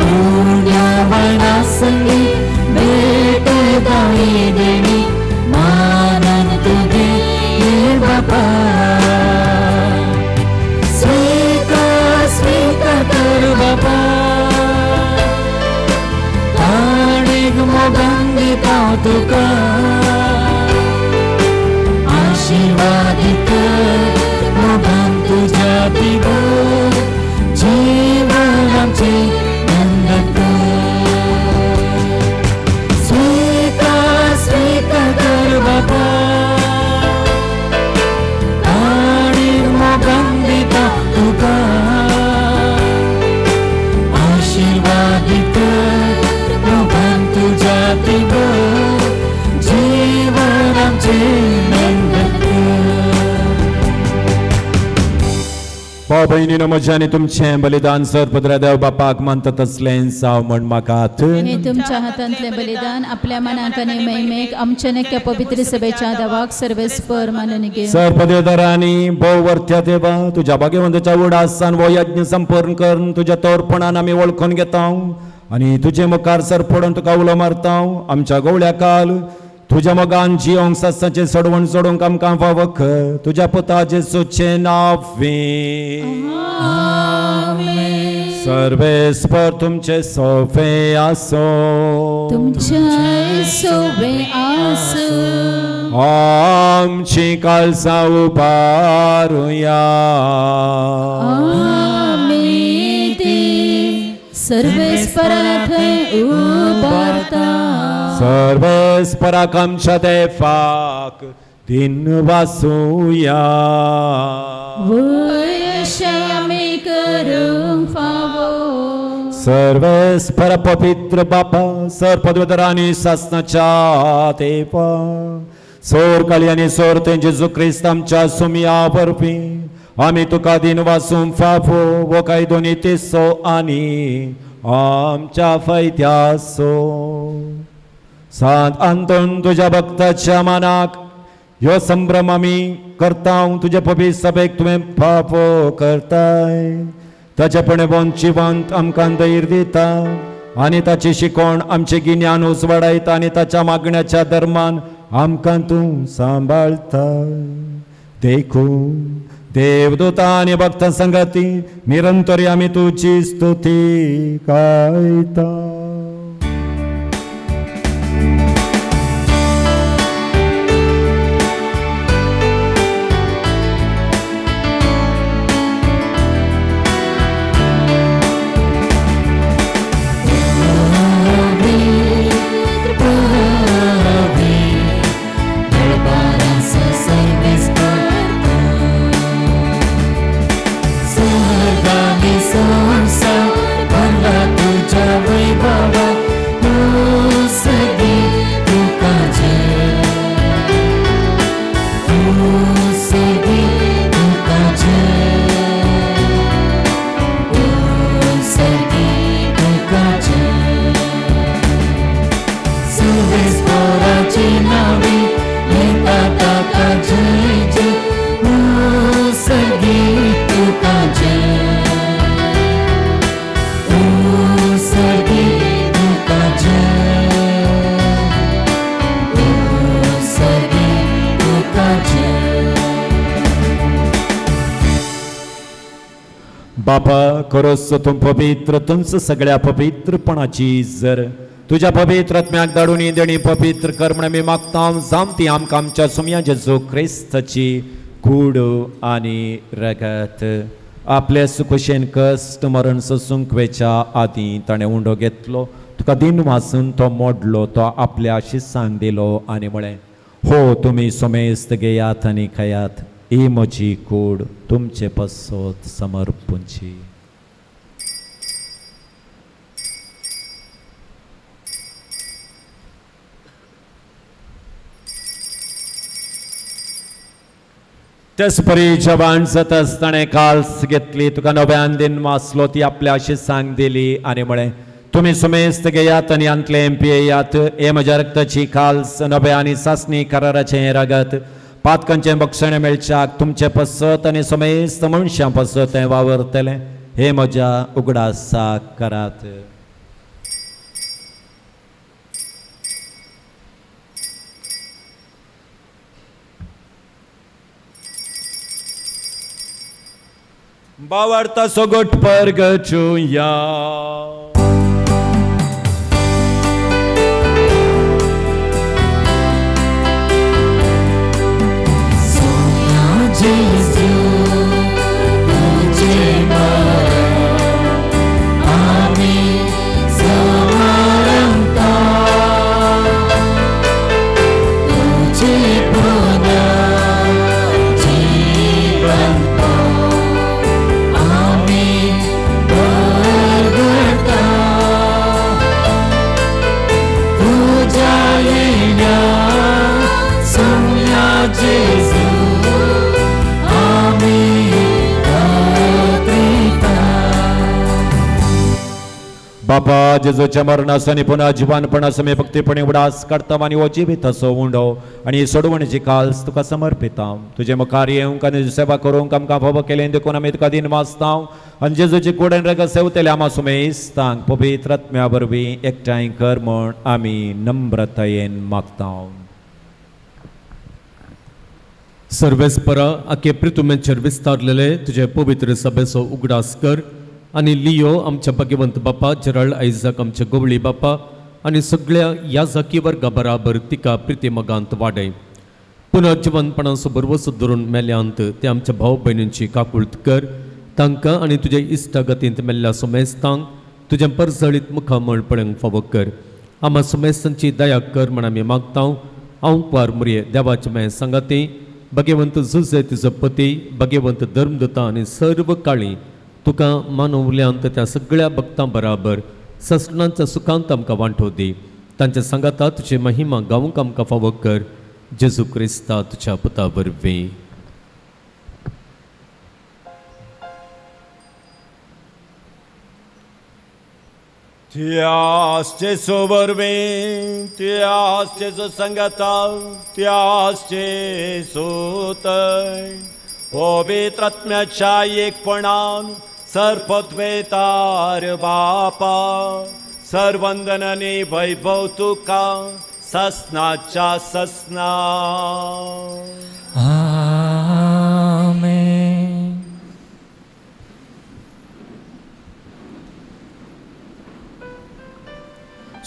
उड्या वणा संगी भेट दाई देणी मानन तुगे ये बापा. स्वीकार कर बापा. ताणीक मोगान दिता तुका आशीर्वादित मोगान तुझ्या दिगो जीवन आमचे नंदन स्वीकार कर बापा. आणि मोगान दिता तुका आशीर्वादित मोगान तुझ्या दिगो जीवन आमचे भाव भयणीनो म्हज्यानी तुमचें बलिदान सरपद्र देव बापाक मानता तसलें जाव म्हण म्हाका. हे तुमच्या हातांतले बलिदान आपल्या मनाक आनी महिमेक आमच्या नक्या पवित्र सभेच्या देवाक सर्वेस्पर मानून घे. सरपदेदारांनी भोव वर्त्या देवा तुज्या भाग्यवंताच्या उडासान वो यज्ञ संपूर्ण करून तुज्या तोरपणान आमी वळखून घेता आनी तुजे मुखार सर पडून तुका उलो मारता. आमच्या गवळ्या काल तुझ्या मोगान जियोंक सस्साचें सोडवण सोडूंक आमकां फावो कर. तुज्या पुता जेजूचे नांवे सर्वेस्पर तुमचे सोफे आसो. तुमचे सोबे आसो. आमची काळजां उबारुया. आमी ती सर्वेस्परा थंय उबारता. सर्वेस्पराक आमच्या देवाक दिन वासूया. वयशे आमी करूंक फावो. सर्वेस्पर पवित्र बापा सरपदवेदर आनी सासनाच्या देवा सोर काली आनी सोर ते जेजू क्रिस्त आमच्या सुमया वरवीं आमी तुका दिन वासूंक फावो वो काय दोनी तेसो आनी आमच्या फायद्याचो. सांत आंतोन तुज्या भक्ताच्या मनाक ह्यो संभ्रम आमी करता तुजे पवित्र सभेक तुवें फावो करताय. ताचेपणे वंचिवंत आमकां धैर्य दिता आनी ताची शिकोण आमचे गिन्यान उसवाडायता आनी ताच्या मागण्याच्या धर्मान आमकां तूं सांबाळता. देखून देवदूता आनी भक्तां संगती निरंतरी आमी तुजी स्तुती गायता. बापा खरोच तूं पवित्र तुमच सगळ्या पवित्रपणाची जर तुझ्या पवित्र आत्म्याक धाडून देणी पवित्र कर म्हण आमी मागता. जामती आमकां आमच्या सुमया जेजू क्रिस्ताची कूड आनी रगत आपल्या सुखुशेन कश्ट मरण सोसूंक वेच्या आदीं ताणें उंडो घेतलो. तुका दिन वासून तो मोडलो तो आपल्या शिसांक दिलो आनी म्हळें हो तुमी सोमेस्त घेयात आनी खयात ही म्हजी कूड तुमचे पसोत समर्पूंची. तेच परी जवान जाता आसतना काल्स घेतली तुका नव्यान दिन वाचलो ती आपल्या शिसांक दिली आनी म्हळें तुमी सुमेस्त घेयात आनी अंतले पियेयात हे म्हज्या रक्ताची काल्स नव्या आनी सासणी कराराचें रगत पातकांचें भक्षण मेळच्याक तुमचे पसत आनी सुमेस्त मनशां पसत हें वावरतलें हे म्हज्या उगडासाक करात. बावरता सोगोट परगचुया. बापा जेजूच्या मरणासनी पुन्हा जिवानपणासमी भक्तीपणे उडास करता आनी हो जिवीत असो उंडो आनी सोडवणेची काल्स तुका समर्पिता. तुजे मुखार येवंक आनी सेवा करूंक आमकां फावो केलें देखून आमी तुका दिन वाचता आनी जेजूची कुडेन रगत सेवतले आमा सुमेस्तांक पवित्र आत्म्या वरवीं एकठांय कर म्हूण आमी नम्रतायेन मागता. सर्वेस्परा आखे प्रितुमेचेर विस्तारलेले तुजे पवित्र सभेचो उगडास कर आनी लियो आमच्या भाग्यवंत बापा जरळ आयजाक आमच्या गवळी बापा आनी सगळ्या ह्या जाकी वर्गा बराबर तिका प्रितीमगांत वाडय. पुनर्जिवनपणाचो बरवसो धरून मेल्यांत ते आमच्या भाव भयणींची काकुळट कर. तांकां आनी तुजे इश्टागतींत मेल्ल्या सोमेस्तांक तुजें परजळीत मुखामळपणांक फावो कर. आम्हा समेस्तांची दया कर म्हण आमी मागता हांव पार मुरये देवाचे मे सांगाती भगवंत जुजे तिजो पती भगवंत धर्मदूता आनी सर्व काळी तुका मानवल्यांत त्या सगळ्या भक्तां बराबर ससणांच्या सुखांत आमकां वांटो दी तांच्या सांगाता तुजी महिमा गावूंक आमकां फावो कर जेजू क्रिस्ता तुज्या पुता वरवीं Tias Jesu वरवीं Tias Jesu संगता Tias Jesu तय पवित्र आत्म्याच्या एकपणान सर्वत्वेतार बापा सर्वंदन आनी वैभव तुका ससनाच्या ससना आमेन.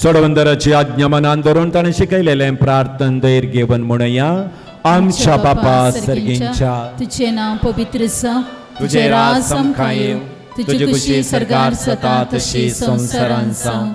सोडवंदराची आज्ञा मनान धरून ताणें शिकयलेलें प्रार्थन दैर घेवन म्हणया आमच्या बापा सर्गींच्या तुझे नाव पवित्र सा तुझे राज समखा येव तुझी खुशी सरकार जाता तशी संवसारान जावं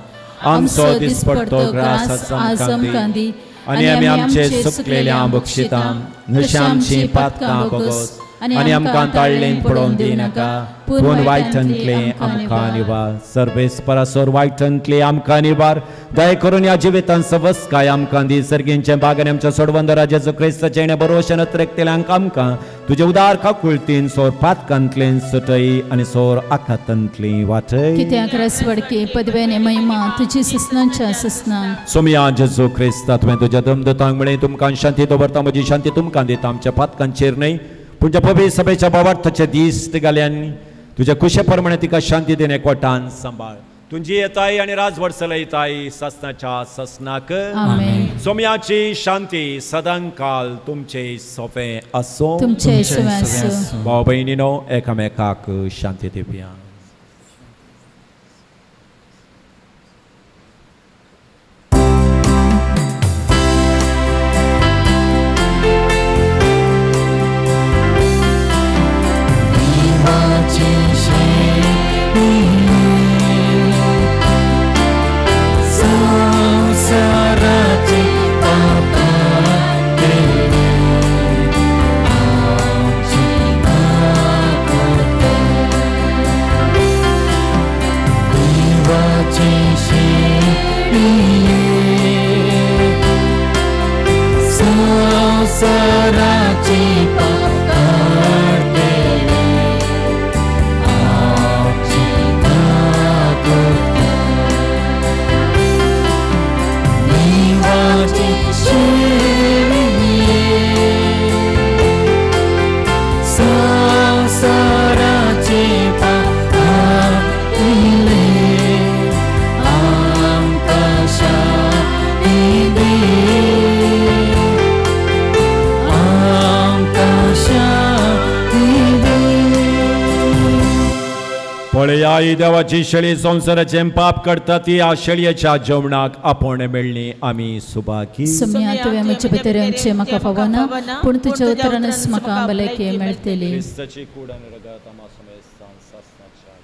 आमचो दिसपडतो ग्रास आमकां दी आनी आमी आमचे चुकलेल्या बक्षिता नशी आमची पातकां बोगोस आनी आमकां ताळ्ळेन पडोवन दिनाका पूण वायटांतले आमकां निवार सर्वेस्परासोर वायटांतले आमकां निवार दया करून ह्या जिवितांत सवस्काय आमकां दी सर्गींचे बागेन आमच्या सोडवंदरा जेजू क्रिस्ताचे येणे भरोशान त्रेकतेल्यांक आमकां तुजे उदार काकुळतीन सोर पातकांतलें सुटय आनी सोर आखातांतली वाटय कित्याक रसवडके पदवेने महिमा तुजी ससनांच्या ससनां सोमया जेजू क्रिस्ता तुवें तुज्या धर्मदूतांक म्हळें तुमकां शांती दवरता म्हजी शांती तुमकां दिता आमच्या पातकांचेर न्हय तुझ्या पवित्र सभेच्या भावार्थाचे दीस घाल्यांनी तुझ्या कुशे प्रमाणे तिका शांती देणे कोटान सांबाळ तुझी येताय आणि राजवट चलयताय ससनाच्या ससनाक सोम्याची शांती सदांकाल तुमचे सोपे असो तुमचे सुवास भाव भयणीनो एकामेकाक शांती दिवया पळया देवाची शेळी संसाराचे पाप करता ती आ शेळयेच्या जेवणाक आपण मेळ्ळी आमी सुभागी सोम्या तुवें म्हजे भितरांचे म्हाका फावना पूण तुज्या उतरानच म्हाका भलायकी मेळटली क्रिस्ताची कूड आनी रगत आमा समेस्तान ससनाच्या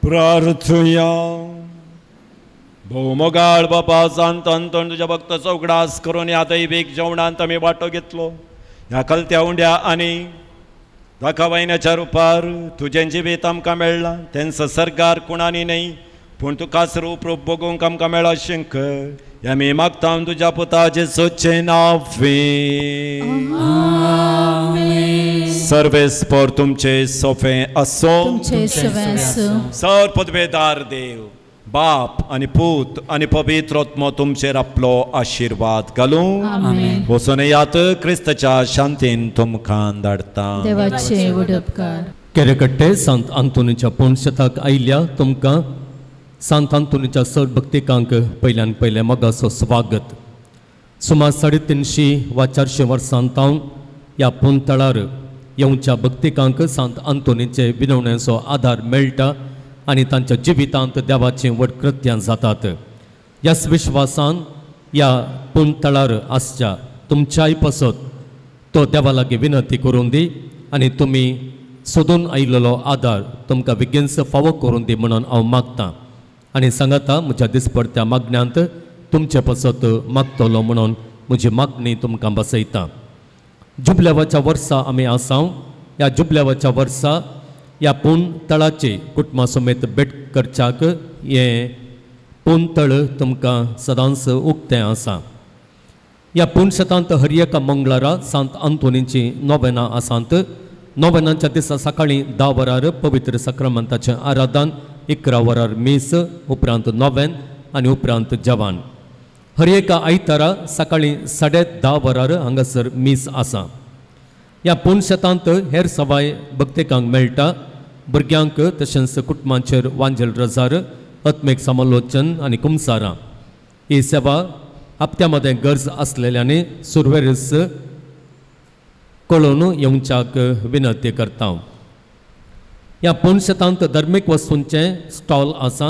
प्रार्थुया. भौमगाळ बापा सांत अंतोन तुझ्या भक्ताचो उगडास करून ह्या दैवीक जेवणांत आमी वांटो घेतलो. ह्या कलत्या उंड्या आनी दाखवायनाच्या रुपार तुजें जिवीत आमकां मेळ्ळां. तें संसर्गार कोणानी न्हय पूण तुकाच रूप भोगूंक आमकां मेळ्ळो अशें कर. ह्या मी मागता तुज्या पुता जेसूचें नांवें. सर्वेस्पर तुमचे सोफे असो. तुमचे सवे असो. सर पदवेदार देव बाप आणि पूत आणि पवित्र आत्मा तुमचेर आपलो आशीर्वाद घालूं. आमेन. वचून यात क्रिस्ताच्या शांतीन तुमकां धाडटा. देवाचे उडपकार. केरेकट्टे सांत आंतोनीच्या पुण्यशताक आयिल्ल्या तुमकां सांत आंतोनीच्या सर भक्तिकांक पयल्यान पयले मोगाचो स्वागत. सुमार 350 वा 400 वर्सांतावन ह्या पुंतळार येवच्या भक्तिकांक सांत आंतोनीचे विनवणेचो आधार मेळटा आनी तांच्या जिवितांत देवाचें व्हड कृत्यां जातात. ह्या विश्वासान ह्या पुंतळार आसच्या तुमच्याय पसत तो देवा लागीं विनंती करून दी आनी तुमी सोदून आयिल्लो आदार तुमकां बेगीनच फावो करून दी म्हणून हांव मागतां. आनी सांगाता म्हज्या दिसपडत्या मागण्यांत तुमचे पसत मागतलो म्हणून म्हजी मागणी तुमकां बसयता. जुबल्यावाच्या वर्सा आमी आसाव. ह्या जुबल्यावाच्या वर्सा ह्या पुंतळाची कुटुंबा समेत भेट करच्याक हें पुंतळ तुमकां सदांच उक्तें आसा. ह्या पुण्यशतांत हर एका मंगळारा सांत आंतोनीची नोवेनां आसात. नोवेनांच्या दिसा सकाळीं 10 वरार पवित्र सक्रामंताचें आराधन, 11 वरार मीस, उपरांत नोवेन आनी उपरांत जेवण. हर एका आयतारा सकाळीं 10:30 वरार हांगासर मीस आसा. ह्या पुण्यशतांत हेर सवाय भक्तिकांक मेळटा. भुरग्यांक तशेंच कुटुंबांचेर वांजेल रजार, आत्मीक समालोचन आनी कुमसारां. ही सेवा हप्त्या मदें गरज आसलेल्यांनी सुरवेरीस कळोवन येवच्याक विनंती करता. ह्या पुण्यशतांत धर्मीक वस्तूंचें स्टॉल आसा.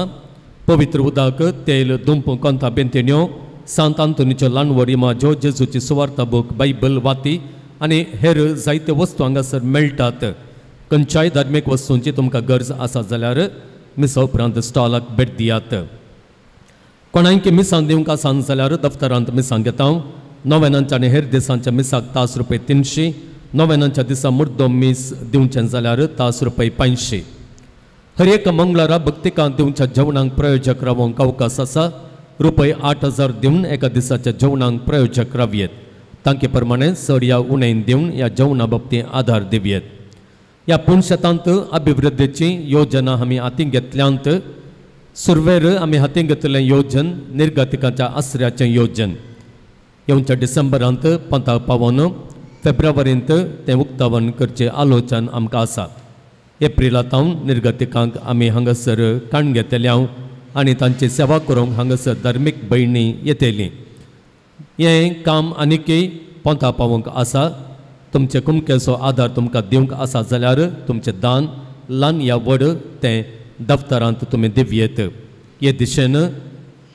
पवित्र उदक, तेल, दुंप, कोंता, बेंतिण्यो, सांत आंतोनीच्यो ल्हानवो रिमाज्यो, जेजूची सुवार्ता बूक, बायबल, वाती आनी हेर जायत्यो वस्तू हांगासर मेळटात. खंयच्याय धार्मीक वस्तूंची तुमकां गरज आसा जाल्यार मिसा उपरांत स्टॉलाक भेट दियात. कोणायक मिसां दिवंक आसान जाल्यार दफ्तरांत मिसां घेता. नोवेनांच्या आनी हेर दिसांच्या मिसाक तास रुपये 300. नोवेनांच्या दिसा मुर्दो मीस दिवचें जाल्यार तास रुपये 500. हर एक मंगळारा भक्तिकांत दिवच्या जेवणाक प्रयोजक रावोंक अवकाश आसा. रुपये 8,000 दिवन एका दिसाच्या जेवणाक प्रयोजक रावयेत. तांचे प्रमाणे चड या उणें दिवन ह्या जेवणा बाबतींत आधार दिवयेत. ह्या पुण्यशतांत अभिवृद्धीची योजना आमी हातीन घेतल्यांत सुरवेर आमी हातीन घेतलें योजन निर्गतिकांच्या आश्रयाचें योजन. येवच्या डिसेंबरांत 15 पावन फेब्रुवारींत तें उक्तावण करचें आलोचन आमकां आसा. एप्रिलांतावन निर्गतिकांक आमी हांगासर काण घेतल्या आनी तांची सेवा करूंक हांगासर धार्मीक भयणी येतलीं. हें काम आनीकय 15 पावोंक आसा. तुमचे कुमकेचो आदार तुमकां दिवंक आसा जाल्यार तुमचें दान ल्हान या व्हड तें दफ्तरांत तुमी दिवयेत. हे दिशेन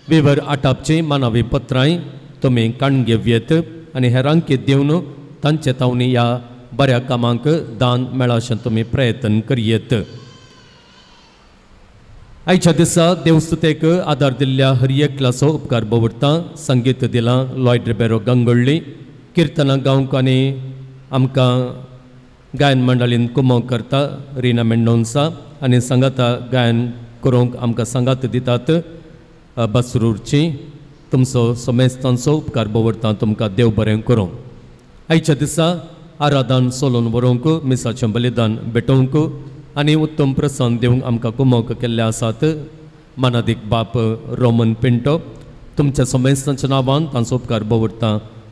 विवर आटापची मानवी पत्रांय तुमी काण घेवयेत आनी हेरांक दिवन तांचे तावनी ह्या बऱ्या कामांक दान मेळा अशें तुमी प्रयत्न करयेत. आयच्या दिसा देवस्तुतेक आदार दिल्ल्या हर एकल्याचो उपकार दवरता. संगीत दिलां लॉयड रिबेरो गंगोळ्ळी. किर्तनां गावंक आनी आमकां गायन मंडळीन कुमो करता रिना मेंडोन्सा आनी संगाता गायन करूंक आमकां सांगात दितात बसरूरची. तुमचो समेस्तांचो उपकार दवरता. तुमकां देव बरें करूं. आयच्या दिसा आराधन सोलून व्हरूंक मिसाचें बलिदान भेटोवंक आनी उत्तम प्रसन दिवंक आमकां कुमोक केल्ले आसात. मानादीक बाप रोमन पिंटो. तुमच्या समेस्तांच्या नांवान तांचो उपकार दवरता.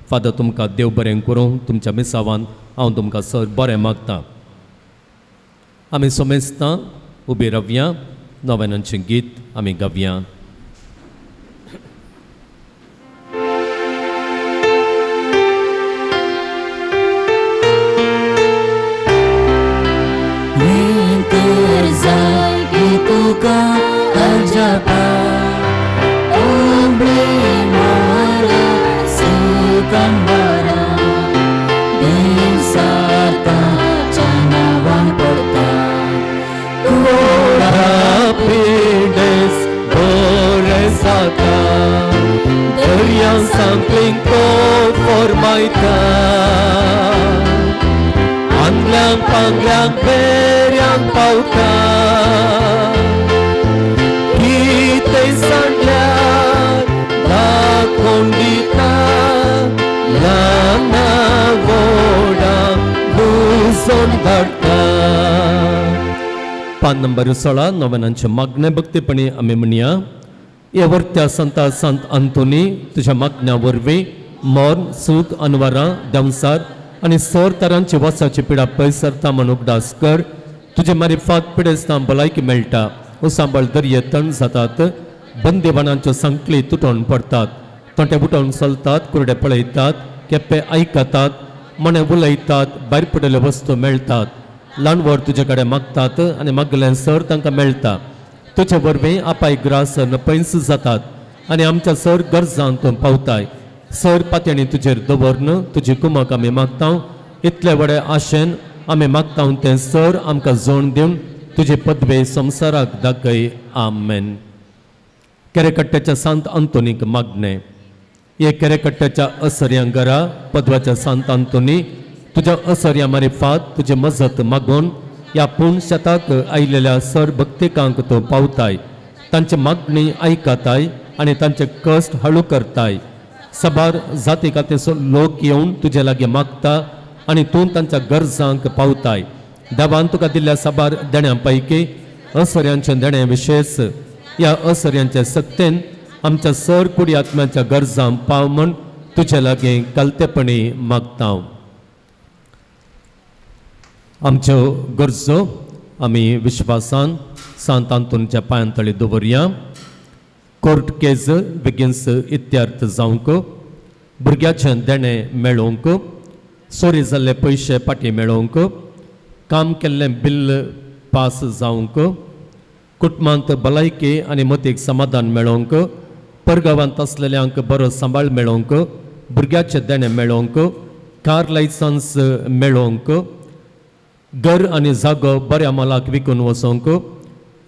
फादर तुमकां देव बरें करूं. तुमच्या मिसावान हांव तुमकां सर बरें मागतां. आमी समेस्तां उबी रावया. नोवेनांचें गीत आमी गावया. तुका अजपा ओबले मोरा सुकंबरा देवसाता चनावान पडता कोडा Twinkling formaita Anglang panglang periang pauta Kita'y sanlan da kondita Lana voda buzon darta पान नंबर 16 नवनांचे मागणे भक्तीपणी आम्ही म्हणया येवरत्या संता संत अंतोनी तुझ्या मागण्या वरवी मोर सूख अनवरां दंसार आणि सर तरांची वसाची पिडा पयसरता म्हणून उगडास कर तुझे मारिफात पिडेस्तां भलायकी मेळटा उसांबळ दर्ये तण जातात बंदिवानांच्यो संकली तुटून पडतात तोंटे बुटोवन चलतात कुरडे पळयतात केप्पे आयकतात मणे उलयतात भायर पडिल्ल्यो वस्तू मेळतात ल्हानवर तुजे कडेन मागतात आनी मागलें सर तांकां मेळटा तुजे वरवीं आपाय ग्रास पयस जातात आनी आमच्या सर गरजांक तूं पावताय सर पातयणी तुजेर दवरन तुजी कुमक आमी मागता इतले व्हडे आशेन आमी मागता तें सर आमकां जोड दिवन तुजे पदवे संवसाराक दाखय आमेन. केरेकट्ट्याच्या सांत अंतोनीक मागणे हे केरेकट्ट्याच्या असर्यां घरा पदव्याच्या सांत अंतोनी तुझ्या असर्या मारिफात तुझे मजत मागून या पूर्ण शेताक आयलेल्या सर भक्तिकांक तो पावताय तांची मागणी आयकताय आणि तांचे कश्ट हळू करताय सबार जाती खातीर लोक येवन तुजे लागीं मागता आणि तूं तांच्या गरजांक पावताय देवान तुका दिल्ल्या सबार देण्यां पैकी असर्यांचे देणे विशेष या असर्यांचे सक्तेन आमच्या सर कुडी आत्म्याच्या गरजां पाव म्हण तुजे लागीं कलतेपणी मागता. आमच्यो गरजो आमी विश्वासान सांत अंतोनीच्या पांयांतळी दवरया. कोर्ट केस बेगीनच इत्यार्थ जावंक भुरग्याचें देणें मेळोवंक चोरी जाल्ले पयशे पाटी मेळोवंक काम केल्लें बिल पास जावंक कुटुंबांत भलायकी आनी मतीक समाधान मेळोवंक परगांवांत आसलेल्यांक बरो सांबाळ मेळोवंक भुरग्याचें देणें मेळोवंक कार लायसन्स मेळोवंक घर आनी जागो बऱ्या मालाक विकून वचोवंक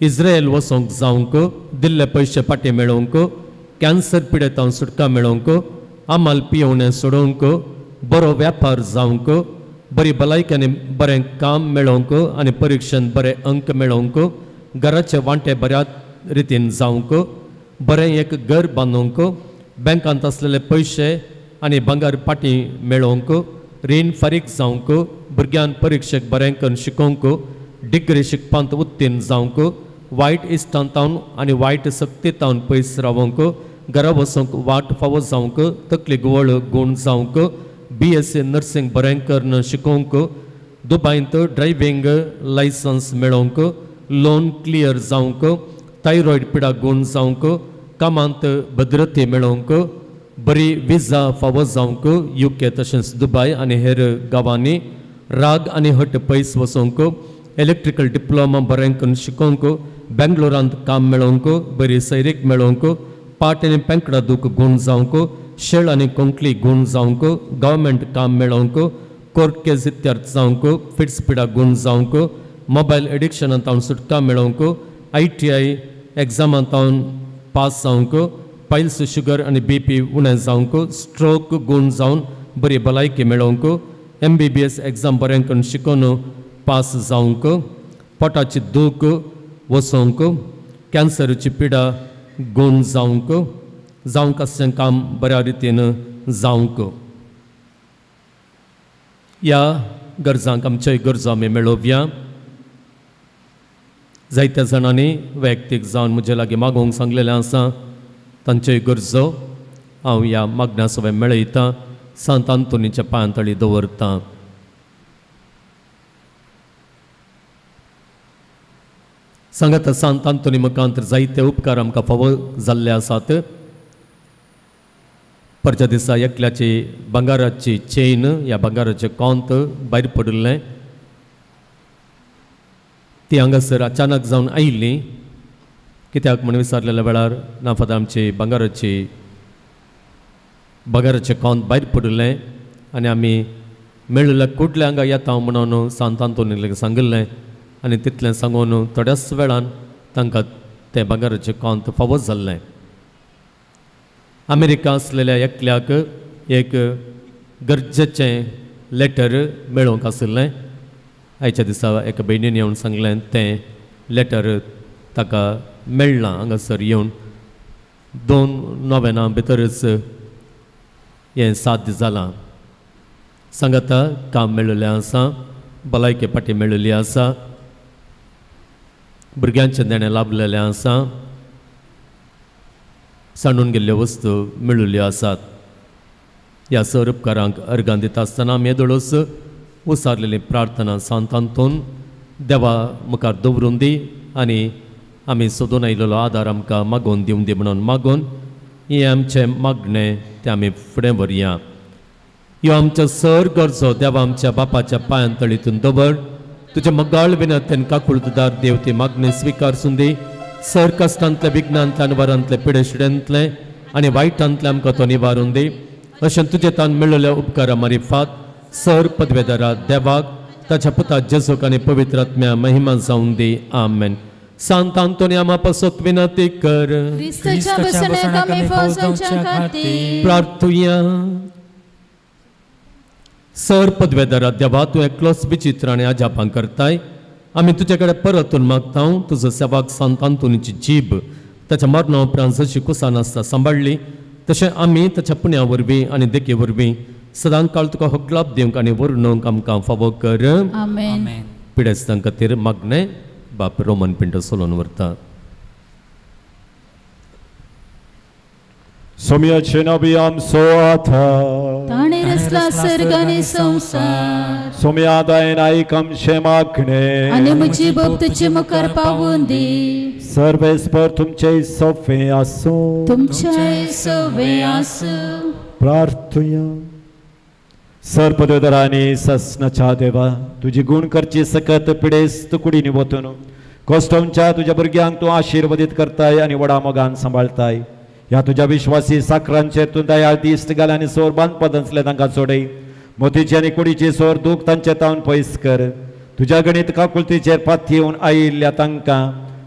इस्रायल वचोंक जावंक दिल्ले पयशे पाटी मेळोवंक कॅन्सर पिडेतांव सुटका मेळोवंक आमाल पियेवणें सोडोवंक बरो वेपार जावंक बरी भलायकी आनी बरें काम मेळोवंक आनी परिक्षेंत बरे अंक मेळोवंक घराचे वांटे बऱ्या रितीन जावंक बरें एक घर बांदूंक बँकांत आसलेले पयशे आनी भांगार पाटी मेळोवंक रीण फारीक जावंक भुरग्यान परिक्षेक बरें करून शिकोवंक डिग्री शिकपांत उत्तीर्ण जावंक वायट इश्टांतावन आनी वायट सक्तीतावन पयस रावंक घरा वचूंक वाट फावो जावंक तकली गुवळ गूण जावंक BSc नर्सिंग बरें करून शिकोवंक दुबायंत ड्रायव्हिंग लायसन्स मेळोवंक लोन क्लियर जावंक थायरॉयड पिडा गूण जावंक कामांत भद्रते मेळोवंक बरी विजा फावो जावंक UK तशेंच दुबाय आनी हेर गांवांनी राग आनी हट पयस वचोवंक इलेक्ट्रिकल डिप्लोमा बरें करून शिकोवंक बेंगलोरांत काम मेळोवंक बरी सैरीक मेळोवंक पाट आनी पेंकडा दूख गूण जावंक शेळ आनी कोंकणी गूण जावंक गव्हर्मेंट काम मेळोवंक कोर्ट केस इत्यार्थ जावंक फिट्स पिडा गूण जावंक मोबायल एडिक्शनांत सुटका मेळोवंक ITI एग्जामांत पास जावंक पायल्स शुगर आनी BP उणें जावंक स्ट्रोक गूण जावन बरी भलायकी मेळोवंक MBBS एग्जाम बरें करून शिकोवन पास जावंक पोटाची दूख वचोवंक कॅन्सराची पिडा गूण जावंक अशें काम बऱ्या रितीन जावंक ह्या गरजांक आमच्यो गरजो आमी मेळोवया. जायत्या जाणांनी वैयक्तीक जावन म्हजे लागीं मागोवंक सांगलेलें आसा तांच्योय गरजो हांव ह्या मागण्या सवे मेळयतां सांत अंतोनीच्या पांयांतळी दवरतां. सांगात सांत अंतोनी मुखांत जायते उपकार आमकां फावो जाल्ले आसात. परच्या दिसा एकल्याची भांगाराची चेन ह्या भांगाराचें कांत भायर पडिल्लें ती हांगासर अचानक जावन आयिल्ली कित्याक म्हण विचारलेल्या वेळार ना फातर आमची भांगाराचें कांत भायर पडिल्लें आनी आमी मेळिल्ल्या कुडले हांगा येता म्हणून सांत अंतोनीक सांगिल्लें आनी तितलें सांगून थोड्याच वेळान तांकां तें भांगाराचें कांत फावो जाल्लें अमेरिका आसलेल्या एकल्याक एक गरजेचें लेटर मेळोवंक आशिल्लें. आयच्या दिसा एका भयणीन येवन सांगलें तें लेटर ताका मेळ्ळां हांगासर येवन. 2 नोव्हेंबरा भितरच हें साध्य जालां. सांगाता काम मेळिल्लें आसा, भलायकी पाटी मेळिल्ली आसा, भुरग्यांचें देणें लाभलेलें आसा, सांडून गेल्ल्यो वस्तू मेळिल्ल्यो आसात. ह्या सर उपकारांक अर्गां दिता आसतना आमी येदोळस उसारलेली प्रार्थना सांतांतून देवा मुखार दवरून दी आनी आमी सोदून आयिल्लो आदार आमकां मागोवन दिवं दी म्हणून मागून हें आमचें मागणें तें आमी फुडें व्हरया. ह्यो आमच्यो सर गरजो देवा आमच्या बापाच्या पांयां तळीतून दवर. तुजे मोगाळ विनंतेन काकुळदार देव ती मागणी स्विकारसून दी. सर कश्टांतले विघ्नांतल्यान वरांतले पिडेशिड्यांतले आनी वायटांतले आमकां तो निवारून दी. अशें तुजे तान मेळिल्ल्या उपकारा मारिफात सर पदवेदारा देवाक ताच्या पुता जेजूक आनी पवित्र आत्म्या महिमा जावं दी. आमेन. सांत आंतोनिया पासत विनंती कर. ख्रिस्ताच्या बसण्याक आमी फौजांच्या खातीर प्रार्थुया. सर पदवेदारा देवा तूं एकलोच विचित्र आनी अजापां करताय. आमी तुजे कडेन परतून मागता तुजो सेवाक सांत आंतोनीची जीब ताच्या मरणा उपरांत जशी कुसान आसता सांबाळली तशें आमी ताच्या पुण्या वरवीं आनी देखे वरवीं सदां काळ तुका होगलाप दिवंक आनी वर्णवंक आमकां फावो कर. आमेन. पिडेस्तां खातीर मागणें बाप रोमन पिंटो सोलोवन व्हरता. सोम्याचे नबी आमचो आधार. ताणें रचला सर्ग आनी संवसार. सोम्या दायन आयक आमचे मागणें आनी म्हजी बोब तुजे मुखार पावून दी. सर्वेस्पर तुमचे सोफे आसूं. तुमचे सोवे आसूं. प्रार्थुया. सर पदवेदारांनी ससनाच्या देवा तुजी गुण करची सकत पिडेस्त कुडीनी वतून कोस्टोमच्या तुज्या भुरग्यांक तूं आशिर्वादीत करताय आनी व्हडा मोगान सांबाळताय. ह्या तुज्या विश्वासी साखरांचेर तूं दयाळ दिश्ट घाल आनी सोर बांदपद आसले तांकां सोडय. मोतीची आनी कुडीची सोर दूख तांचे तावन पयस कर. तुज्या गणित काकुळतीचेर पाथी येवन आयिल्ल्या तांकां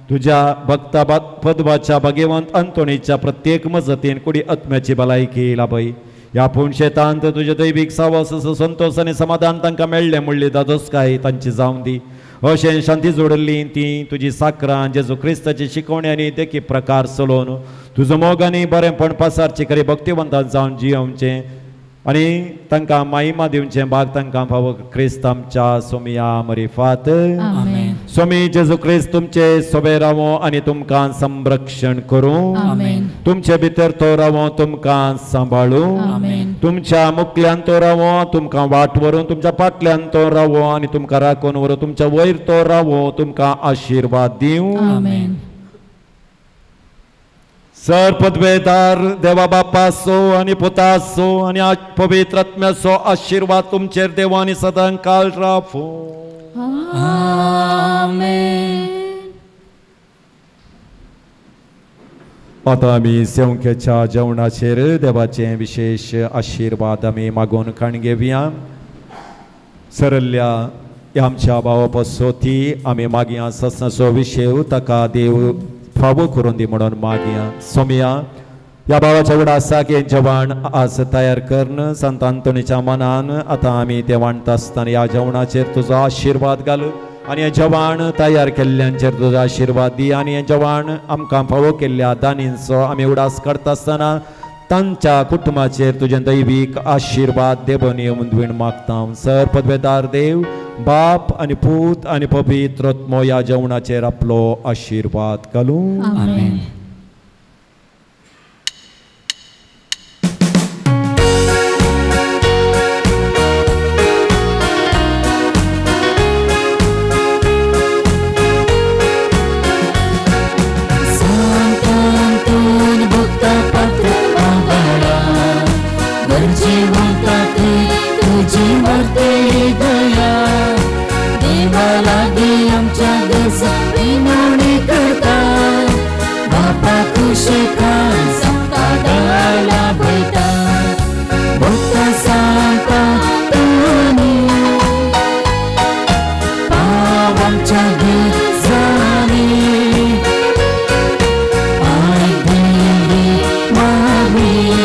तुज्या भक्ता पदवाच्या भाग्यवंत अंतोणीच्या प्रत्येक मजतीन कुडी आत्म्याची भलायकी लाभय. ह्या पुणशेतांत तुजे दैवीक सावस संतोष आनी समाधान तांकां मेळ्ळें म्हणली दादोसकाय तांची जावं दी. अशें शांती जोडली ती तुजी साकरां जेजू क्रिस्ताची शिकवणी आनी देखी प्रकार चलोवन तुजो मोग आनी बरेंपण पासारची खरी भक्तिवंतां जावन जियोवचें आनी तांकां महिमा दिवचें भाग तांकां फावो क्रिस्त आमच्या सोमिया मरिफात. आमेन. स्वामी जेजू क्रिस्त तुमचे सोबे रावो आनी तुमकां संरक्षण करूं. आमेन. तुमचे भितर तो रावो तुमकां सांबाळूं. आमेन. तुमच्या मुखल्यान तो रावो तुमकां वाट व्हरून तुमच्या फाटल्यान तो रावो आनी तुमकां राखून व्हरून तुमच्या वयर तो रावो तुमकां आशिर्वाद दिवं. आमेन. सर पदवेदार देवा बापाचो आनी पुताचो आनी पवित्र आत्म्याचो आशिर्वाद तुमचेर देवा आनी सदां काळ रावो. आमेन. आतां आमी सेवकेच्या जेवणाचेर देवाचे विशेष आशिर्वाद आमी मागून खाण घेवया. सरल्ल्या आमच्या भावा पसोती आमी मागया सत्साचो विशय ताका देव फावो करून दी म्हणून मागया. सोमिया ह्या भावाच्या उडासाक हें जेवण आज तयार करन संत आंतोनीच्या मनान आतां आमी तें वांटता आसतना ह्या जेवणाचेर तुजो आशिर्वाद घाल आनी हें जेवण तयार केल्ल्यांचेर तुजो आशिर्वाद दी आनी हें जेवण आमकां फावो केल्ल्या दानींचो आमी उडास करता आसतना तांच्या कुटुंबाचेर तुजें दैवीक आशिर्वाद देबोन येवन मागता. सर पदवेदार देव बाप आनी पूत आनी पवित्र आत्मो ह्या जेवणाचेर आपलो आशिर्वाद घालूं. आमेन. I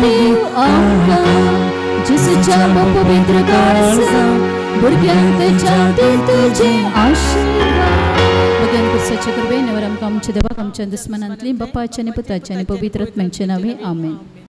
देव आमकां जेसूच्या पवित्र काळजा भुरग्यांक तेच्या तुझे आशीर्वाद भगवान कुर्साचे कृपेन आमकां आमच्या देवाक आमच्या दुस्मनांतली बापाचे आनी पुताचे आनी पवित्र आत्म्याचे नावे आमेन.